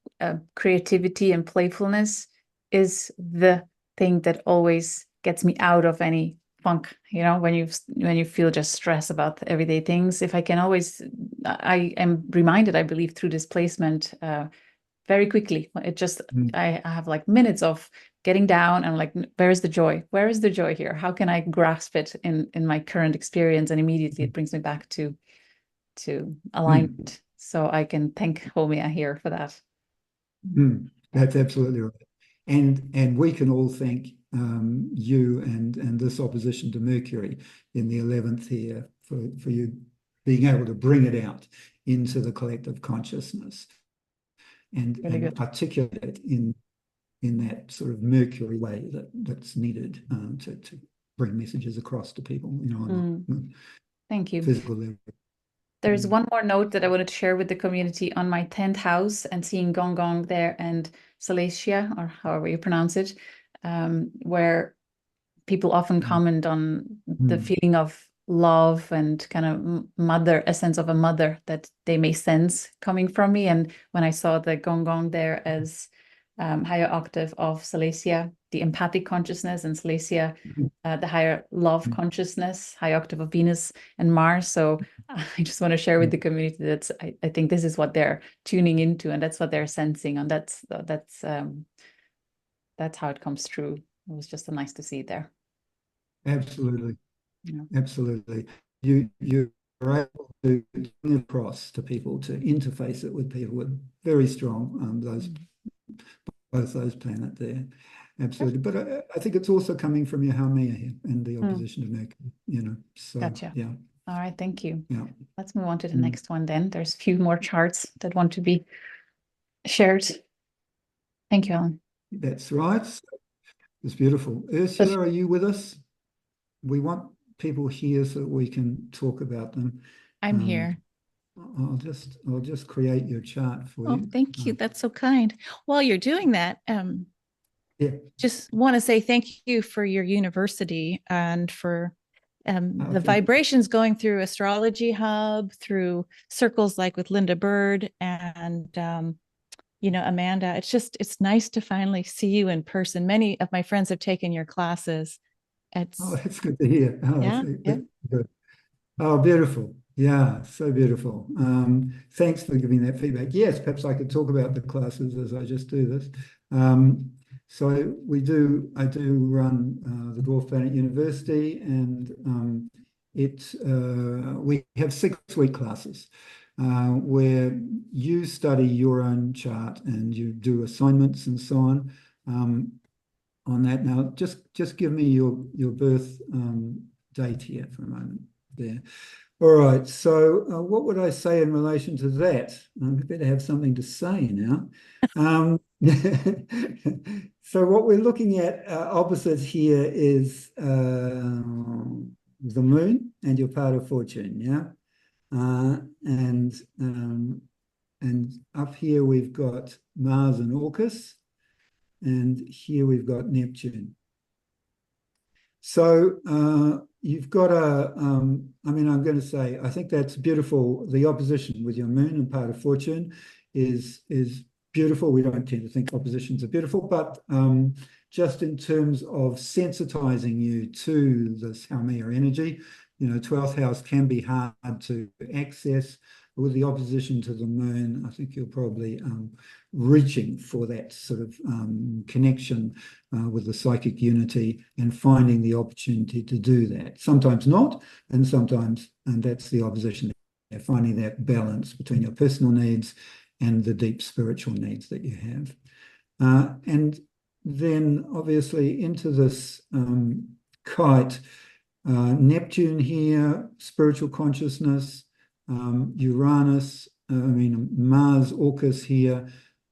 creativity and playfulness is the thing that always gets me out of any funk, when you feel just stress about everyday things. If I can always, I am reminded, I believe, through this placement very quickly. It just, I have like minutes of getting down and like, where is the joy? Where is the joy here? How can I grasp it in my current experience? And immediately it brings me back to alignment. So I can thank Haumea here for that. That's absolutely right. And we can all thank you and this opposition to Mercury in the 11th here for you being able to bring it out into the collective consciousness and articulate it in that sort of Mercury way that's needed to bring messages across to people, on thank you. Physical level. There's one more note that I wanted to share with the community on my 10th house, and seeing Gong Gong there and Salacia, or however you pronounce it, where people often comment on the feeling of love and kind of a sense of a mother that they may sense coming from me. And when I saw the Gong Gong there as higher octave of Salacia, the empathic consciousness, and Salacia, the higher love consciousness, high octave of Venus and Mars. So I just want to share with the community that I think this is what they're tuning into, and that's what they're sensing, and that's how it comes through. It was just nice to see it there. Absolutely, absolutely. You're able to bring across to people, to interface it with people with very strong both those planets there. Absolutely. But I think it's also coming from your Haumea here and the opposition to Mercury, so gotcha. Yeah. All right, thank you. Yeah. Let's move on to the next one then. There's a few more charts that want to be shared. Thank you, Alan. That's right. It's beautiful. Ursula, are you with us? We want people here so that we can talk about them. I'm here. I'll just create your chart for you. Oh, thank you. That's so kind. While you're doing that, just want to say thank you for your university and for the vibrations going through Astrology Hub, through circles like with Linda Bird and Amanda. It's nice to finally see you in person. Many of my friends have taken your classes. That's good to hear. Yeah. Good. Oh, beautiful. Yeah, so beautiful. Thanks for giving that feedback. Yes, perhaps I could talk about the classes as I just do this. So I do run the Dwarf Planet University, and we have 6-week classes where you study your own chart and you do assignments and so on that. Now, just give me your birth date here for a moment there. All right, so what would I say in relation to that? I better have something to say now. So what we're looking at opposite here is the moon and your part of fortune, yeah? And up here we've got Mars and Orcus, and here we've got Neptune. So you've got I'm going to say, I think that's beautiful. The opposition with your moon and part of fortune is beautiful. We don't tend to think oppositions are beautiful, but just in terms of sensitizing you to this Haumea energy, 12th house can be hard to access. With the opposition to the moon, I think you're probably reaching for that sort of connection with the psychic unity and finding the opportunity to do that. Sometimes not, and sometimes, and that's the opposition, finding that balance between your personal needs and the deep spiritual needs that you have. And then obviously into this kite, Neptune here, spiritual consciousness, Uranus, Mars, Orcus here.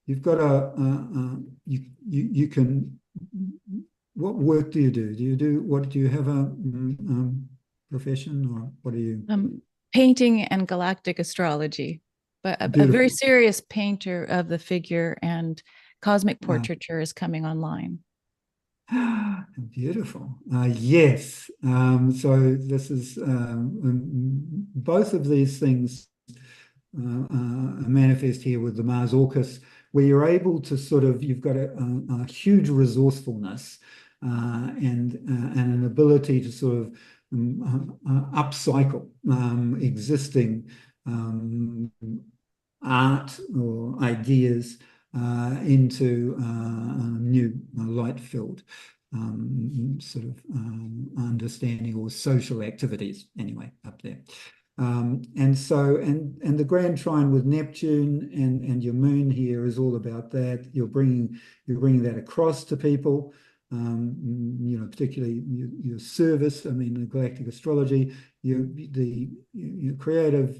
You've got you can, what work do you do? What do you have a profession, or what are you? Painting and galactic astrology, but a very serious painter of the figure, and cosmic portraiture is coming online. Beautiful. Yes. So this is both of these things manifest here with the Mars Orcus, where you're able to sort of, you've got a huge resourcefulness and an ability to sort of upcycle existing art or ideas into new light-filled sort of understanding or social activities anyway up there. And so the grand trine with Neptune and your moon here is all about that. You're bringing that across to people, particularly your service. I mean, the Galactic Astrology, your creative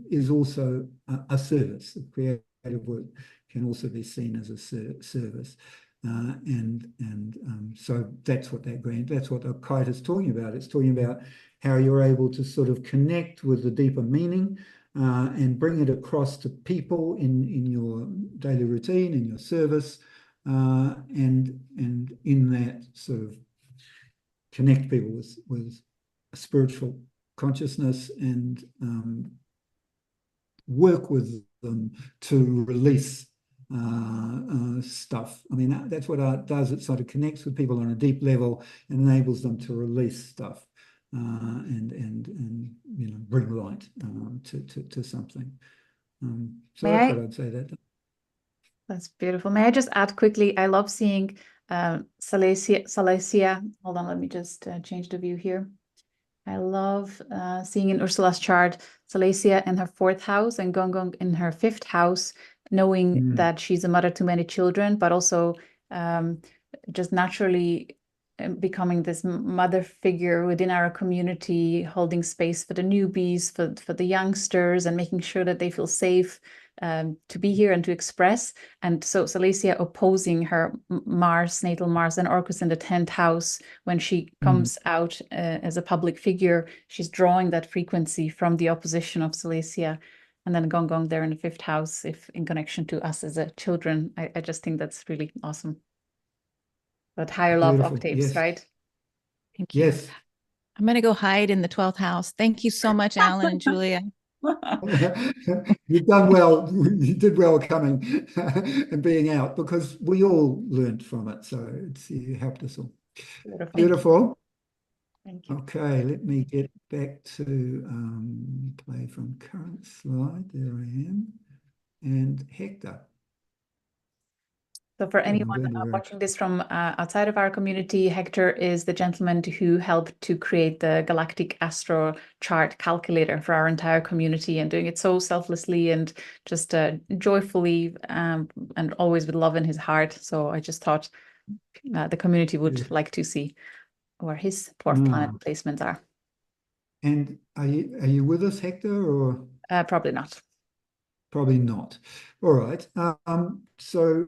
is also a service. The creative work can also be seen as a service. So that's what the kite is talking about. It's talking about how you're able to sort of connect with the deeper meaning and bring it across to people in your daily routine, in your service, and in that sort of connect people with a spiritual consciousness and work with them to release stuff. I mean, that's what art does. It sort of connects with people on a deep level and enables them to release stuff and bring light to something. So that's what I'd say. That's beautiful. May I just add quickly? I love seeing Salacia. Hold on, let me just change the view here. I love seeing in Ursula's chart Salacia in her 4th house and Gong in her 5th house, knowing that she's a mother to many children, but also just naturally becoming this mother figure within our community, holding space for the newbies, for the youngsters, and making sure that they feel safe to be here and to express. And so Salacia opposing her Mars, natal Mars, and Orcus in the 10th house, when she comes out as a public figure, she's drawing that frequency from the opposition of Salacia. And then Gong there in the 5th house, if in connection to us as a children. I just think that's really awesome. But higher love octaves, yes. Right? Thank you. Yes. I'm going to go hide in the 12th house. Thank you so much, Alan and Julia. You've done well. You did well coming and being out, because we all learned from it. So you helped us all. Beautiful. Thank you. Okay, let me get back to play from current slide. There I am. And Hector. So for anyone watching this from outside of our community, Hector is the gentleman who helped to create the Galactic Astro Chart calculator for our entire community, and doing it so selflessly and just joyfully and always with love in his heart. So I just thought the community would like to see where his dwarf planet placements are. And are you with us, Hector, or? Probably not. Probably not. All right. So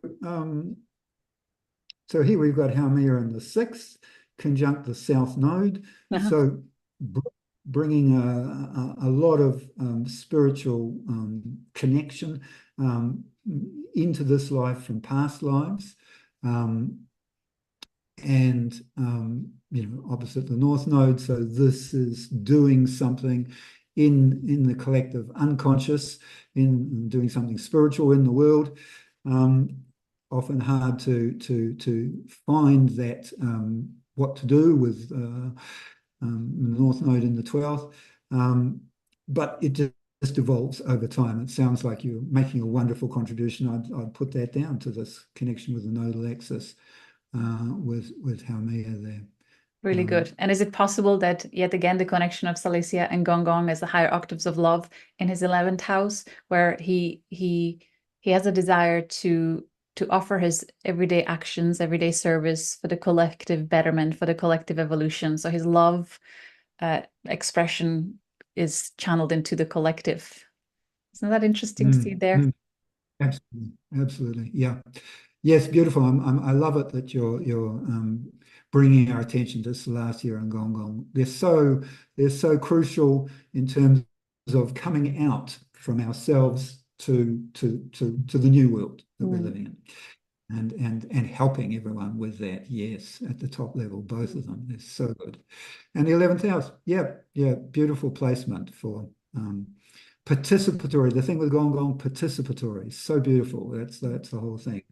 here we've got Haumea in the 6th, conjunct the South Node. So bringing a lot of spiritual connection into this life from past lives. And opposite the North Node. So this is doing something in the collective unconscious, in doing something spiritual in the world. often hard to find that what to do with the North Node in the 12th, but it just evolves over time. It sounds like you're making a wonderful contribution. I'd put that down to this connection with the nodal axis with Haumea there. Really good. And is it possible that, yet again, the connection of Silesia and Gong Gong as the higher octaves of love in his 11th house, where he has a desire to offer his everyday actions, everyday service for the collective betterment, for the collective evolution. So his love expression is channeled into the collective. Isn't that interesting to see there? Absolutely, absolutely, yeah. Yes, beautiful. I love it that you're bringing our attention to Silesia and Gong Gong. They're so crucial in terms of coming out from ourselves to the new world that we're living in, and helping everyone with that. Yes, at the top level, both of them. They're so good. And the 11th house, yeah, beautiful placement for participatory. The thing with Gong Gong, participatory, so beautiful. That's the whole thing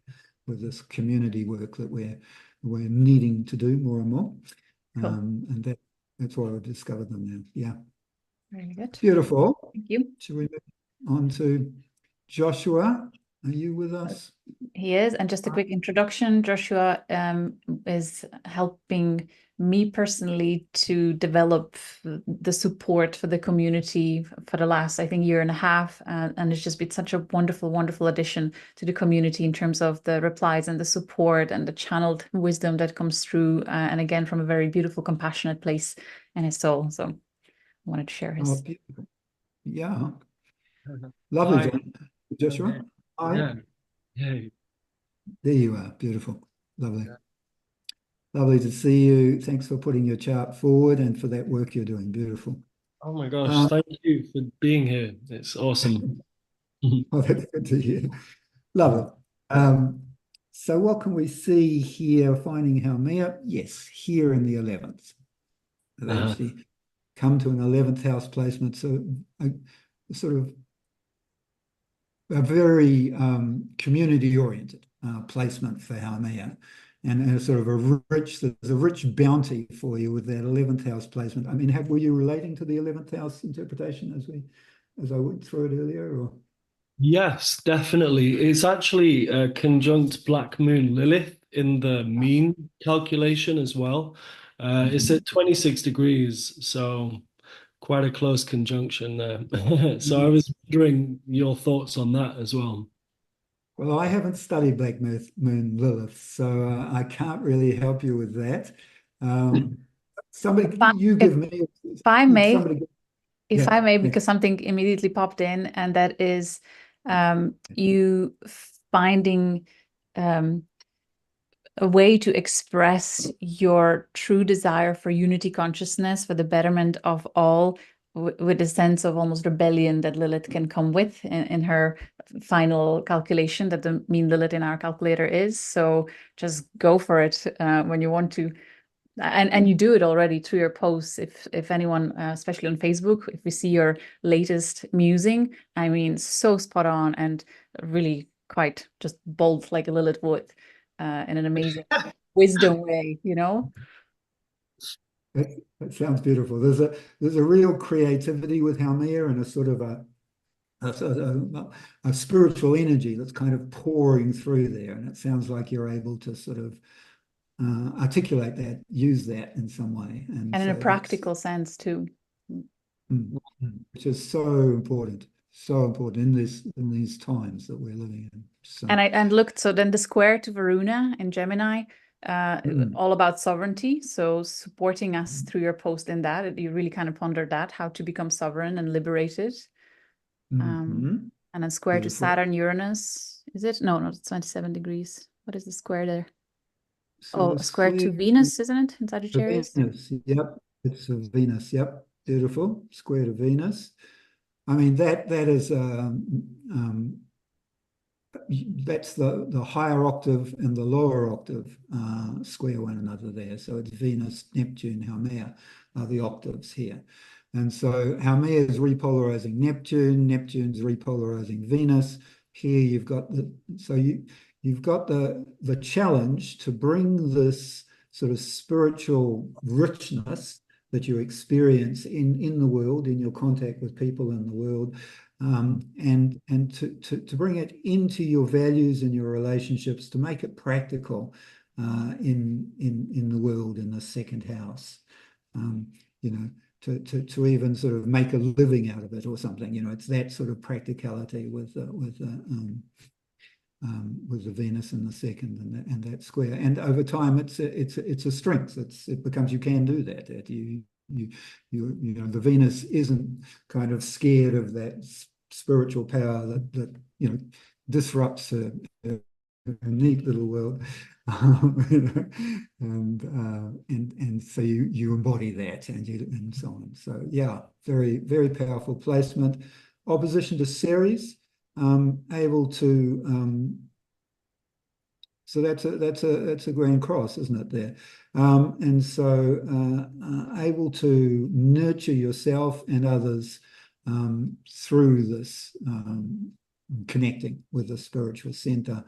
with this community work that we're needing to do more and more. Cool. And that's why I've discovered them now. Yeah. Very good. Beautiful. Thank you. Should we move on to Joshua? Are you with us? He is. And just a quick introduction, Joshua is helping me personally to develop the support for the community for the last, I think, year and a half. And it's just been such a wonderful, wonderful addition to the community in terms of the replies and the support and the channeled wisdom that comes through. And again, from a very beautiful, compassionate place in his soul. So I wanted to share his. Beautiful. Yeah. Lovely, Joshua. Hi. Yeah. There you are. Beautiful. Lovely. Lovely to see you. Thanks for putting your chart forward and for that work you're doing. Beautiful. Oh my gosh, thank you for being here. It's awesome. Oh, that's good to hear. Lovely. So what can we see here? Finding Haumea? Yes, here in the 11th. They actually come to an 11th house placement. So a sort of a very community-oriented placement for Haumea, and a sort of there's a rich bounty for you with that 11th house placement. I mean, were you relating to the 11th house interpretation as I went through it earlier, or? Yes, definitely. It's actually a conjunct Black Moon Lilith in the mean calculation as well. It's at 26 degrees, so quite a close conjunction there. So I was wondering your thoughts on that as well. Well, I haven't studied Black Moon Lilith, so I can't really help you with that. Somebody, you give me. If I may, somebody, if I may, because something immediately popped in, and that is you finding a way to express your true desire for unity consciousness, for the betterment of all, with a sense of almost rebellion that Lilith can come with in her final calculation, that the mean Lilith in our calculator is. So just go for it when you want to. And you do it already through your posts. If anyone, especially on Facebook, if we see your latest musing, I mean, so spot on and really quite just bold like a Lilith would, in an amazing wisdom way, you know? That sounds beautiful. There's a real creativity with Haumea and a sort of a spiritual energy that's kind of pouring through there, and it sounds like you're able to sort of articulate that, use that in some way, and in a practical sense too, which is so important in these times that we're living in. So. And looked, so then the square to Varuna in Gemini, all about sovereignty. So supporting us through your post in that, you really kind of pondered that, how to become sovereign and liberated. And then square to Saturn, Uranus, is it? No, not 27 degrees. What is the square there? So square to Venus, isn't it? In Sagittarius? Venus, yep. It's a Venus, yep. Beautiful. Square to Venus. I mean, that is that's the higher octave and the lower octave square one another there. So it's Venus, Neptune, Haumea are the octaves here. And so Haumea is repolarizing Neptune, Neptune's repolarizing Venus, here you've got you've got the challenge to bring this sort of spiritual richness that you experience in the world, in your contact with people in the world, and to bring it into your values and your relationships, to make it practical in the world, in the second house. You know, to even sort of make a living out of it or something. You know, it's that sort of practicality with the Venus in the second and that square. And over time, it's a strength. It becomes, you can do that. That you know, the Venus isn't kind of scared of that spiritual power that you know, disrupts her neat little world. You know, and so you embody that, and so on. So yeah, very, very powerful placement. Opposition to Ceres, able to so that's a grand cross, isn't it, there? And so able to nurture yourself and others through this connecting with the spiritual center,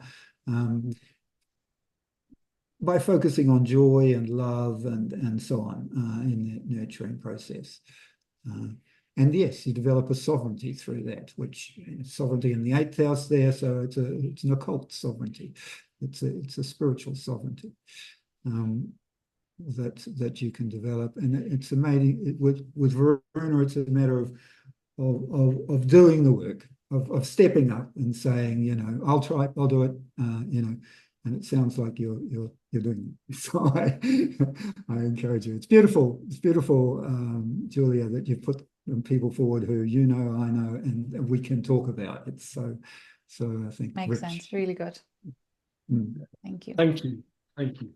by focusing on joy and love and so on in the nurturing process. And yes, you develop a sovereignty through that, which sovereignty in the 8th house there, so it's an occult sovereignty. It's a spiritual sovereignty that you can develop, and it's amazing with Varuna. It's a matter of doing the work, of stepping up and saying, you know, I'll try, I'll do it, you know. And it sounds like you're doing it. So I encourage you. It's beautiful. It's beautiful, Julia, that you've put people forward who you know, I know, and we can talk about. It's so I think Makes rich. sense. Really good. Thank you. Thank you. Thank you.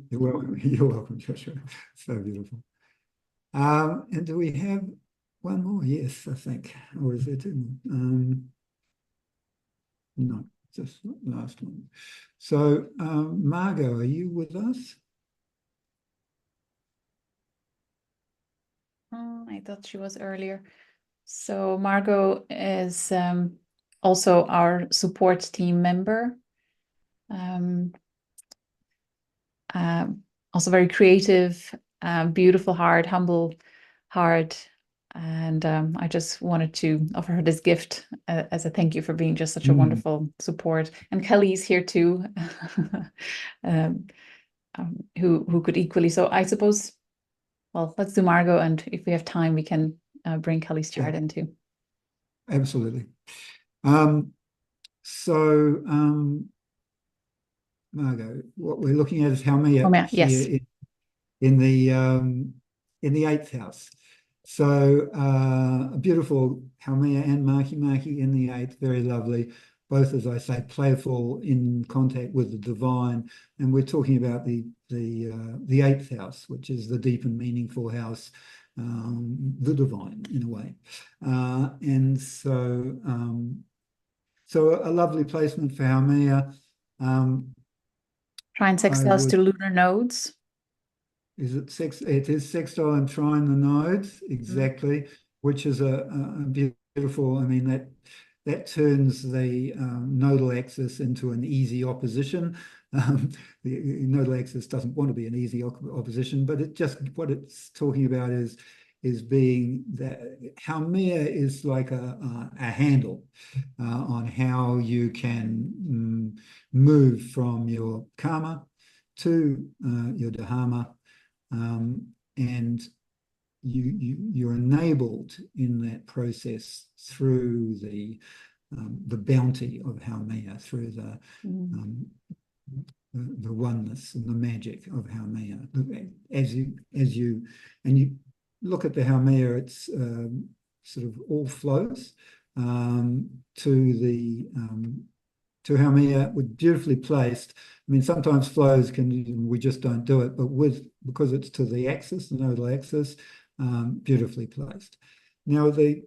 You're welcome. You're welcome, Joshua. So beautiful. And do we have one more? Yes, I think. Or is there two more? No, just the last one. So, Margo, are you with us? I thought she was earlier. So Margo is also our support team member. Also very creative, beautiful heart, humble heart. And I just wanted to offer her this gift as a thank you for being just such a wonderful support. And Kelly's here too, who could equally. So I suppose, well, let's do Margo, and if we have time, we can bring Kelly's chart in too. Absolutely. Margo, what we're looking at is Haumea yes. here in the 8th house. So a beautiful Haumea and Maki in the 8th, very lovely. Both, as I say, playful, in contact with the divine. And we're talking about the 8th house, which is the deep and meaningful house, the divine in a way. And so a lovely placement for Haumea. Trine sextiles to lunar nodes. Is it it is sextile and trine the nodes, exactly, which is a beautiful, I mean, that turns the nodal axis into an easy opposition. The nodal axis doesn't want to be an easy opposition, but what it's talking about is being that Haumea is like a handle on how you can move from your karma to your dharma, and you're enabled in that process through the bounty of Haumea, through the oneness and the magic of Haumea. As you look at the Haumea, it's sort of all flows to Haumea, with beautifully placed. I mean, sometimes flows we just don't do it, but because it's to the axis, the nodal axis, beautifully placed. Now the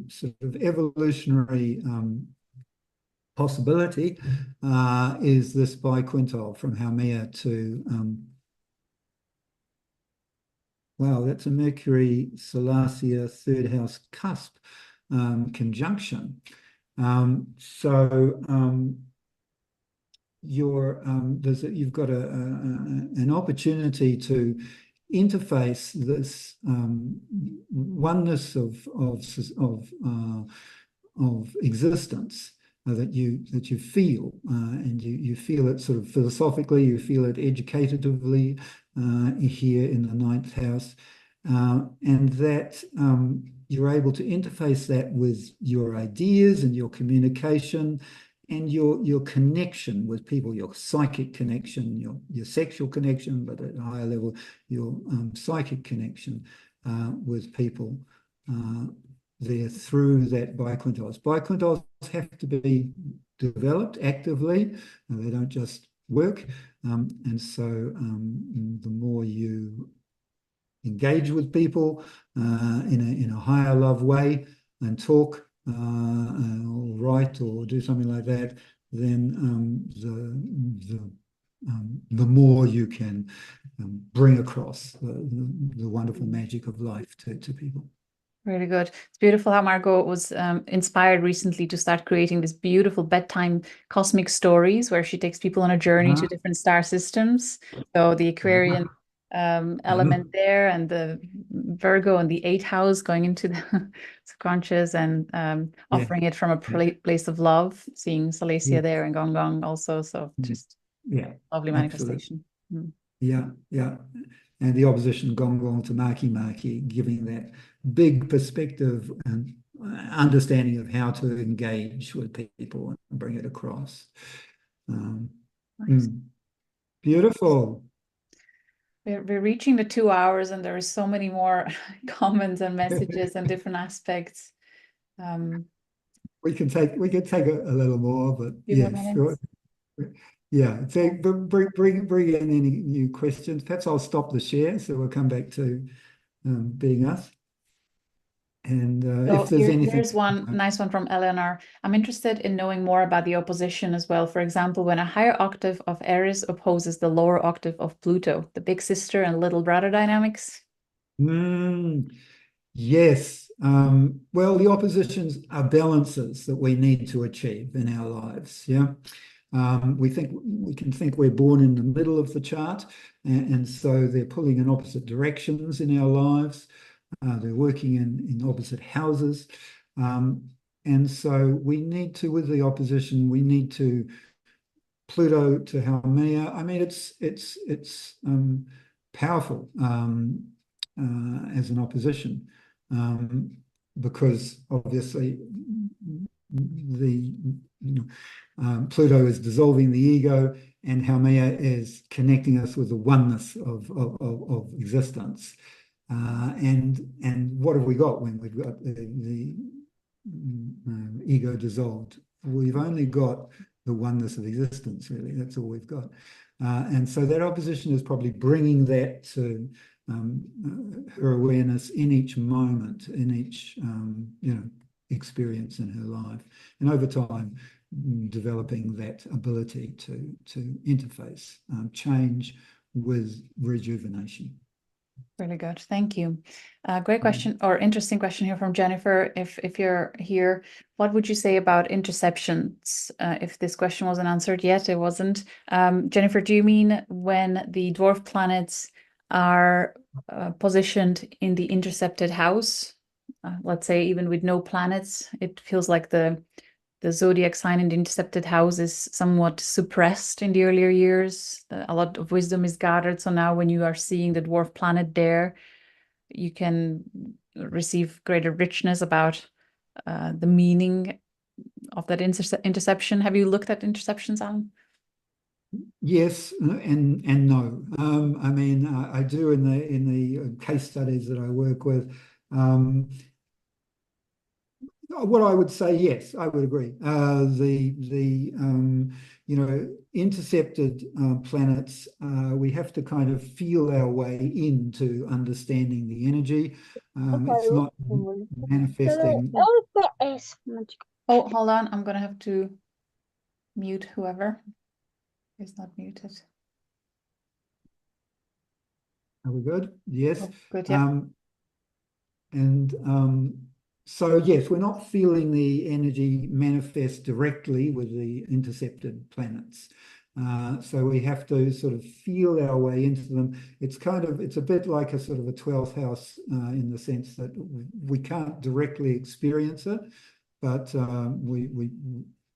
sort of evolutionary possibility is this biquintile from Haumea to wow, that's a Mercury Salacia 3rd house cusp conjunction. You've got an opportunity to interface this oneness of existence that you feel, and you feel it sort of philosophically, you feel it educatively here in the ninth house, and that you're able to interface that with your ideas and your communication and your connection with people, your psychic connection, your sexual connection, but at a higher level, your psychic connection with people there through that biquintiles. Biquintiles have to be developed actively, and they don't just work. And so the more you engage with people in a higher love way and talk or write or do something like that, then the more you can bring across the wonderful magic of life to people. Really good. It's beautiful how Margo was inspired recently to start creating this beautiful bedtime cosmic stories where she takes people on a journey to different star systems. So the Aquarian element there, and the Virgo and the 8th house going into the subconscious, and offering it from a place of love, seeing Salacia there and Gong Gong also. So just lovely manifestation. Yeah. And the opposition Gong Gong to Maki Maki, giving that big perspective and understanding of how to engage with people and bring it across. Nice. Beautiful. We're reaching the 2 hours, and there are so many more comments and messages and different aspects. We can take a little more, but yes. Yeah, so bring in any new questions. Perhaps I'll stop the share, so we'll come back to being us. And if there's anything, there's one nice one from Eleanor. I'm interested in knowing more about the opposition as well. For example, when a higher octave of Aries opposes the lower octave of Pluto, the big sister and little brother dynamics. Yes. Well, the oppositions are balances that we need to achieve in our lives. Yeah. We can think we're born in the middle of the chart, and so they're pulling in opposite directions in our lives. They're working in opposite houses, and so we need to, with the opposition, we need to Pluto to Haumea. I mean, it's powerful as an opposition, because obviously Pluto is dissolving the ego, and Haumea is connecting us with the oneness of existence. And what have we got when we've got the ego dissolved? We've only got the oneness of existence, really. That's all we've got. And so that opposition is probably bringing that to her awareness in each moment, in each experience in her life, and over time developing that ability to interface change with rejuvenation. Really good. Thank you. Great question, or interesting question here from Jennifer. If you're here, what would you say about interceptions? If this question wasn't answered yet, it wasn't. Jennifer, do you mean when the dwarf planets are positioned in the intercepted house? Let's say even with no planets, it feels like the zodiac sign in the intercepted house is somewhat suppressed in the earlier years. A lot of wisdom is gathered. So now when you are seeing the dwarf planet there, you can receive greater richness about the meaning of that interception. Have you looked at interceptions, Alan? Yes and no. I mean, I do in the case studies that I work with. What I would say, yes, I would agree. Intercepted planets, we have to kind of feel our way into understanding the energy. It's not manifesting. Oh, hold on. I'm going to have to mute whoever is not muted. Are we good? Yes. Oh, good, yeah. So yes, we're not feeling the energy manifest directly with the intercepted planets. So we have to sort of feel our way into them. It's a bit like a sort of a 12th house in the sense that we can't directly experience it, but we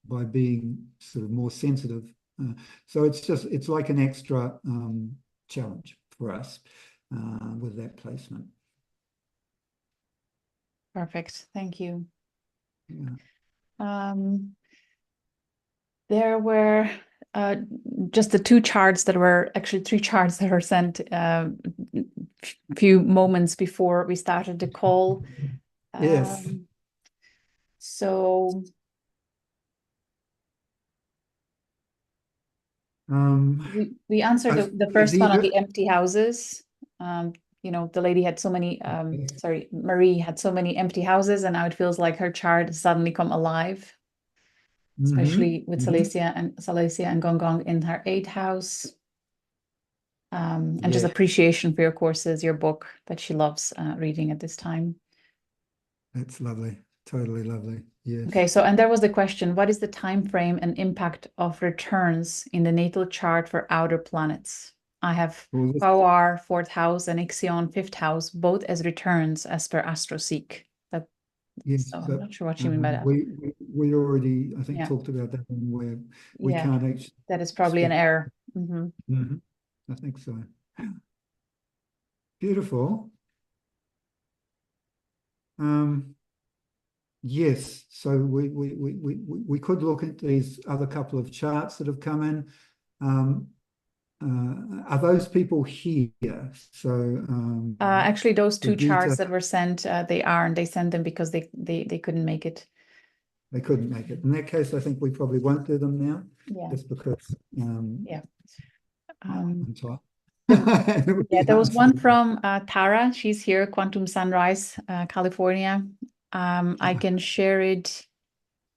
by being sort of more sensitive. So it's like an extra challenge for us with that placement. Perfect. Thank you. Yeah. There were just the two charts that were actually three charts that were sent a few moments before we started the call. Yes. So we answered the first one on the empty houses. The lady had so many, Marie had so many empty houses, and now it feels like her chart has suddenly come alive, especially with Silesia and Gong Gong in her 8th house. And just appreciation for your courses, your book that she loves reading at this time. That's lovely. Totally lovely. Yes. Okay, so and there was the question, what is the time frame and impact of returns in the natal chart for outer planets? I have Power 4th house and Ixion 5th house, both as returns as per AstroSeek. Yes, so I'm not sure what you mean by that. We already, I think, talked about that one where we can't actually. That is probably an error. I think so. Beautiful. Yes, so we could look at these other couple of charts that have come in. Are those people here? So actually, those two charts that were sent, they are, and they sent them because they couldn't make it. They couldn't make it. In that case, I think we probably won't do them now. Yeah. Just because. I'm tired. There was one from Tara. She's here, Quantum Sunrise, California. I can share it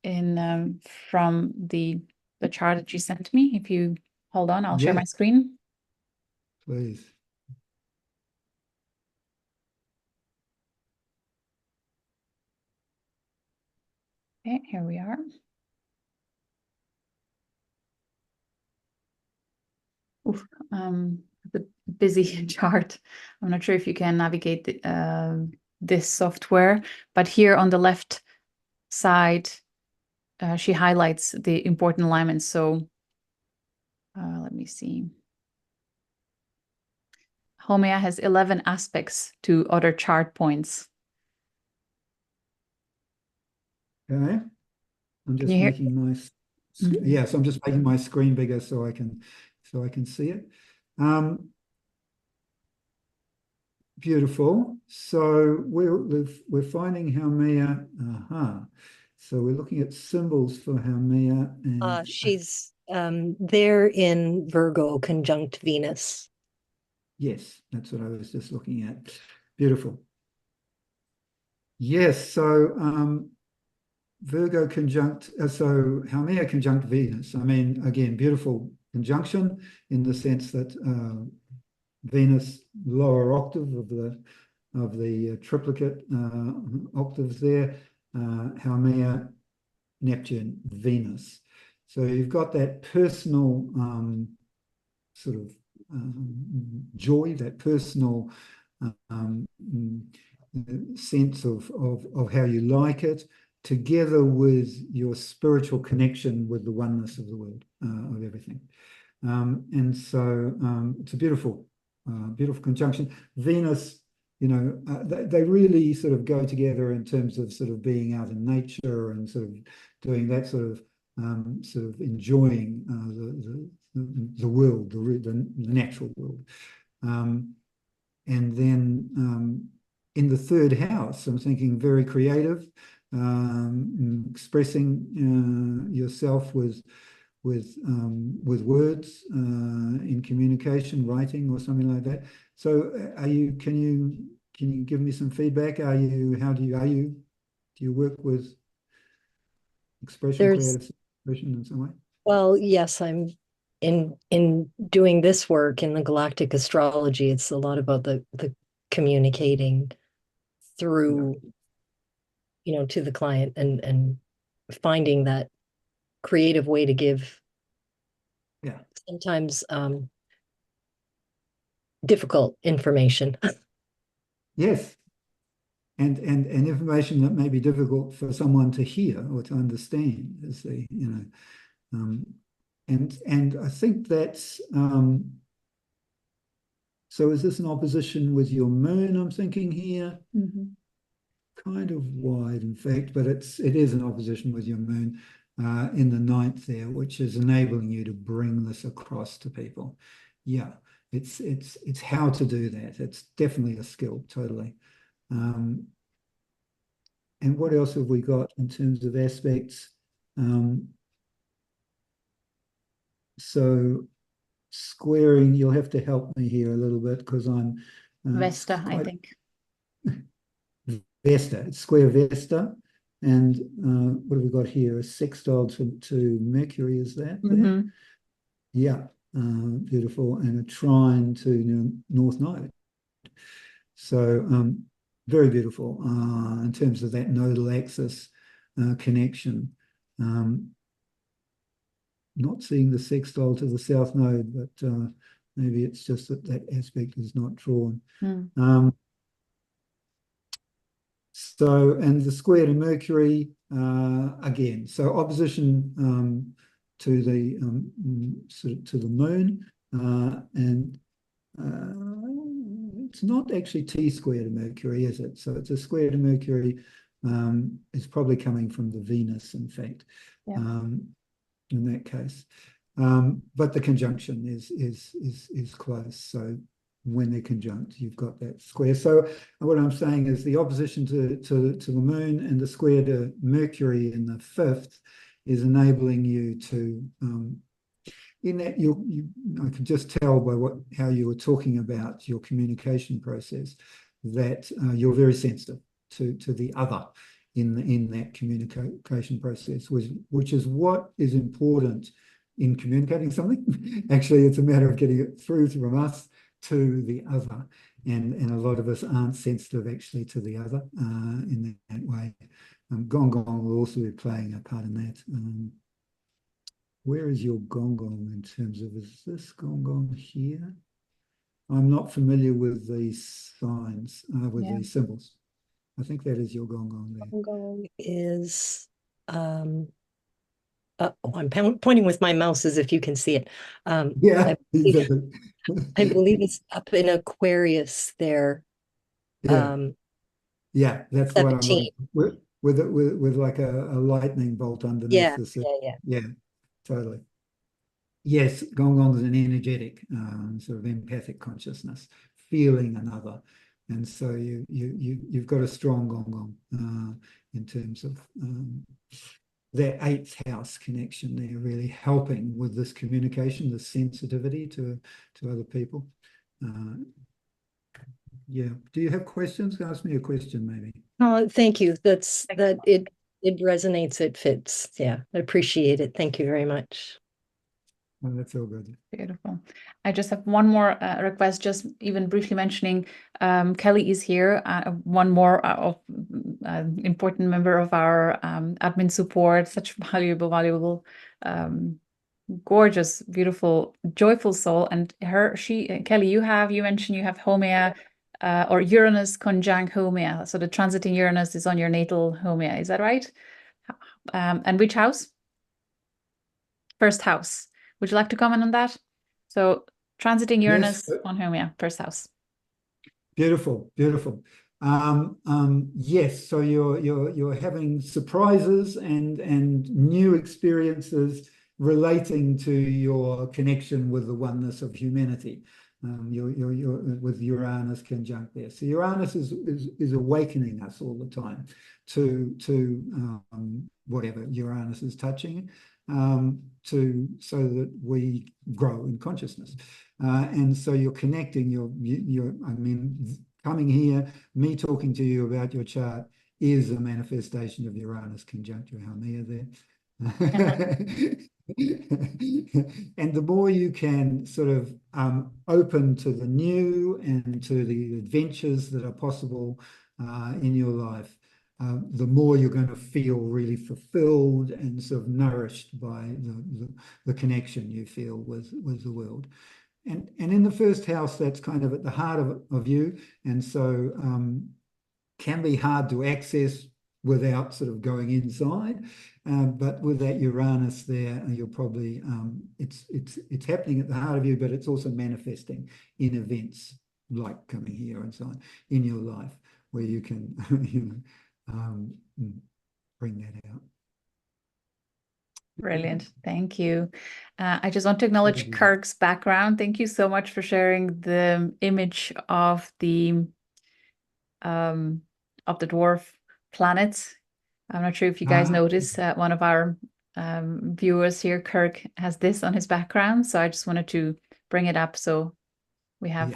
in from the chart that you sent me. If you hold on, I'll share my screen. Please. Okay, here we are. Oof, the busy chart. I'm not sure if you can navigate this software, but here on the left side, she highlights the important alignments. So let me see. Haumea has 11 aspects to other chart points. Okay. I'm just making my so I'm just making my screen bigger so I can see it. Beautiful. So we're finding Haumea. So we're looking at symbols for Haumea, and she's there in Virgo conjunct Venus. Yes, that's what I was just looking at. Beautiful. Yes, so Virgo conjunct, so Haumea conjunct Venus. I mean, again, beautiful conjunction in the sense that Venus, lower octave of the triplicate octaves there, Haumea, Neptune, Venus. So you've got that personal sort of joy, that personal sense of how you like it, together with your spiritual connection with the oneness of the world, of everything. And so it's a beautiful conjunction. Venus, they really sort of go together in terms of sort of being out in nature and sort of doing that sort of enjoying the world, the natural world. And then in the 3rd house, I'm thinking very creative, expressing yourself with words in communication, writing, or something like that. So, can you give me some feedback? Do you work with creative expression in some way? Well, yes, I'm in doing this work in the Galactic Astrology. It's a lot about the communicating through to the client and finding that creative way to give sometimes difficult information. Yes. And information that may be difficult for someone to hear or to understand, as they, and I think that's so is this an opposition with your moon, I'm thinking here? Mm-hmm. Kind of wide, in fact, but it is an opposition with your moon in the 9th there, which is enabling you to bring this across to people. Yeah, it's how to do that. It's definitely a skill, totally. And what else have we got in terms of aspects? So squaring, you'll have to help me here a little bit because I'm Vesta, I think. Vesta, it's square Vesta. And what have we got here? A sextile to Mercury, is that there? Mm-hmm. Yeah, beautiful. And a trine to North Node. So very beautiful in terms of that nodal axis connection. Not seeing the sextile to the South Node, but maybe it's just that aspect is not drawn. Mm. So, and the square to Mercury, again, so opposition to the to the moon, and it's not actually T square to Mercury, is it? So it's a square to Mercury. It's probably coming from the Venus, in fact, in that case. But the conjunction is close. So when they're conjunct, you've got that square. So what I'm saying is the opposition to the moon and the square to Mercury in the 5th is enabling you to in that I could just tell by how you were talking about your communication process that you're very sensitive to the other in that communication process, which is what is important in communicating something. Actually, it's a matter of getting it through from us to the other, and a lot of us aren't sensitive actually to the other in that way. Gong Gong will also be playing a part in that. Where is your Gong Gong in terms of, is this Gong Gong here? I'm not familiar with these signs, with these symbols. I think that is your Gong Gong there. Gong Gong is, I'm pointing with my mouse as if you can see it. Yeah, I believe it's up in Aquarius there. Yeah, that's 17. what I'm looking with like a lightning bolt underneath the surface. Yeah, totally. Yes, Gong Gong is an energetic sort of empathic consciousness, feeling another, and so you've got a strong Gong Gong in terms of that 8th house connection there, really helping with this communication, the sensitivity to other people. Yeah. Do you have questions? Ask me a question, maybe. Oh, thank you. It resonates. It fits. Yeah, I appreciate it. Thank you very much. Oh, that's all good. Beautiful. I just have one more request, just even briefly mentioning Kelly is here, one more important member of our admin support, such valuable, gorgeous, beautiful, joyful soul. And Kelly, you mentioned you have Haumea or Uranus conjunct Haumea. So the transiting Uranus is on your natal Haumea. Is that right? And which house? 1st house. Would you like to comment on that? So transiting Uranus on Haumea, 1st house. Beautiful, beautiful. Yes, so you're having surprises and new experiences relating to your connection with the oneness of humanity. You're with Uranus conjunct there. So Uranus is awakening us all the time to whatever Uranus is touching, so that we grow in consciousness. And so you're connecting coming here, me talking to you about your chart is a manifestation of Uranus conjunct your Haumea there. And the more you can sort of open to the new and to the adventures that are possible in your life, the more you're going to feel really fulfilled and sort of nourished by the connection you feel with the world. And in the first house, that's kind of at the heart of you, and so can be hard to access without sort of going inside. But with that Uranus there, you're probably it's happening at the heart of you, but it's also manifesting in events like coming here and so on in your life, where you can bring that out. Brilliant. Thank you. I just want to acknowledge Kirk's background. Thank you so much for sharing the image of the dwarf planets. I'm not sure if you guys noticed, one of our viewers here, Kirk, has this on his background. So I just wanted to bring it up. So we have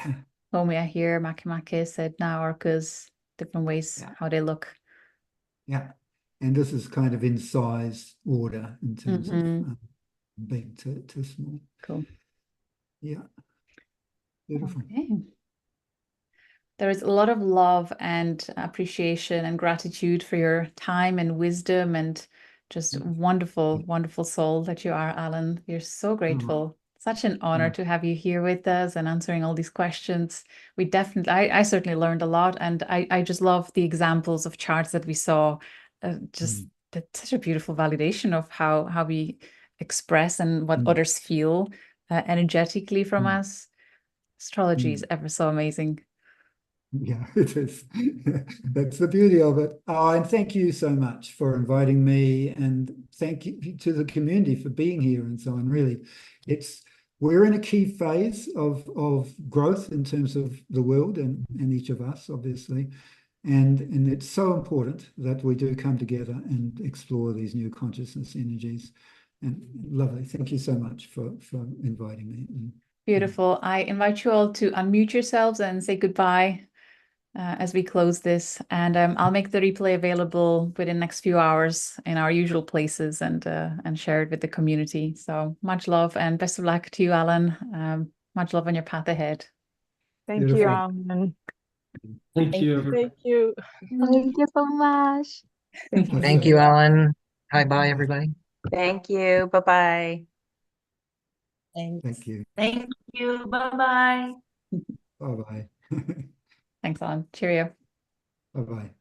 Haumea here, Makemake, Sedna, Orcas, different ways how they look. Yeah. And this is kind of in size order in terms of big to small. Cool. Yeah. Beautiful. Okay. There is a lot of love and appreciation and gratitude for your time and wisdom and just wonderful, wonderful soul that you are, Alan. We're so grateful. Such an honor to have you here with us and answering all these questions. We definitely, I certainly learned a lot, and I just love the examples of charts that we saw. That's such a beautiful validation of how we express and what others feel energetically from us. Astrology is ever so amazing. Yeah, it is. That's the beauty of it. Oh, and thank you so much for inviting me, and thank you to the community for being here and so on. Really, we're in a key phase of growth in terms of the world and each of us, obviously. And it's so important that we do come together and explore these new consciousness energies. And lovely. Thank you so much for inviting me. Beautiful. I invite you all to unmute yourselves and say goodbye as we close this. And I'll make the replay available within the next few hours in our usual places and share it with the community. So much love and best of luck to you, Alan. Much love on your path ahead. Thank you, Alan. Thank you, everybody. Thank you. Thank you so much. Thank you, Alan. Bye, everybody. Thank you. Bye-bye. Thank you. Thank you. Bye-bye. Bye-bye. Thanks, Alan. Cheerio. Bye-bye.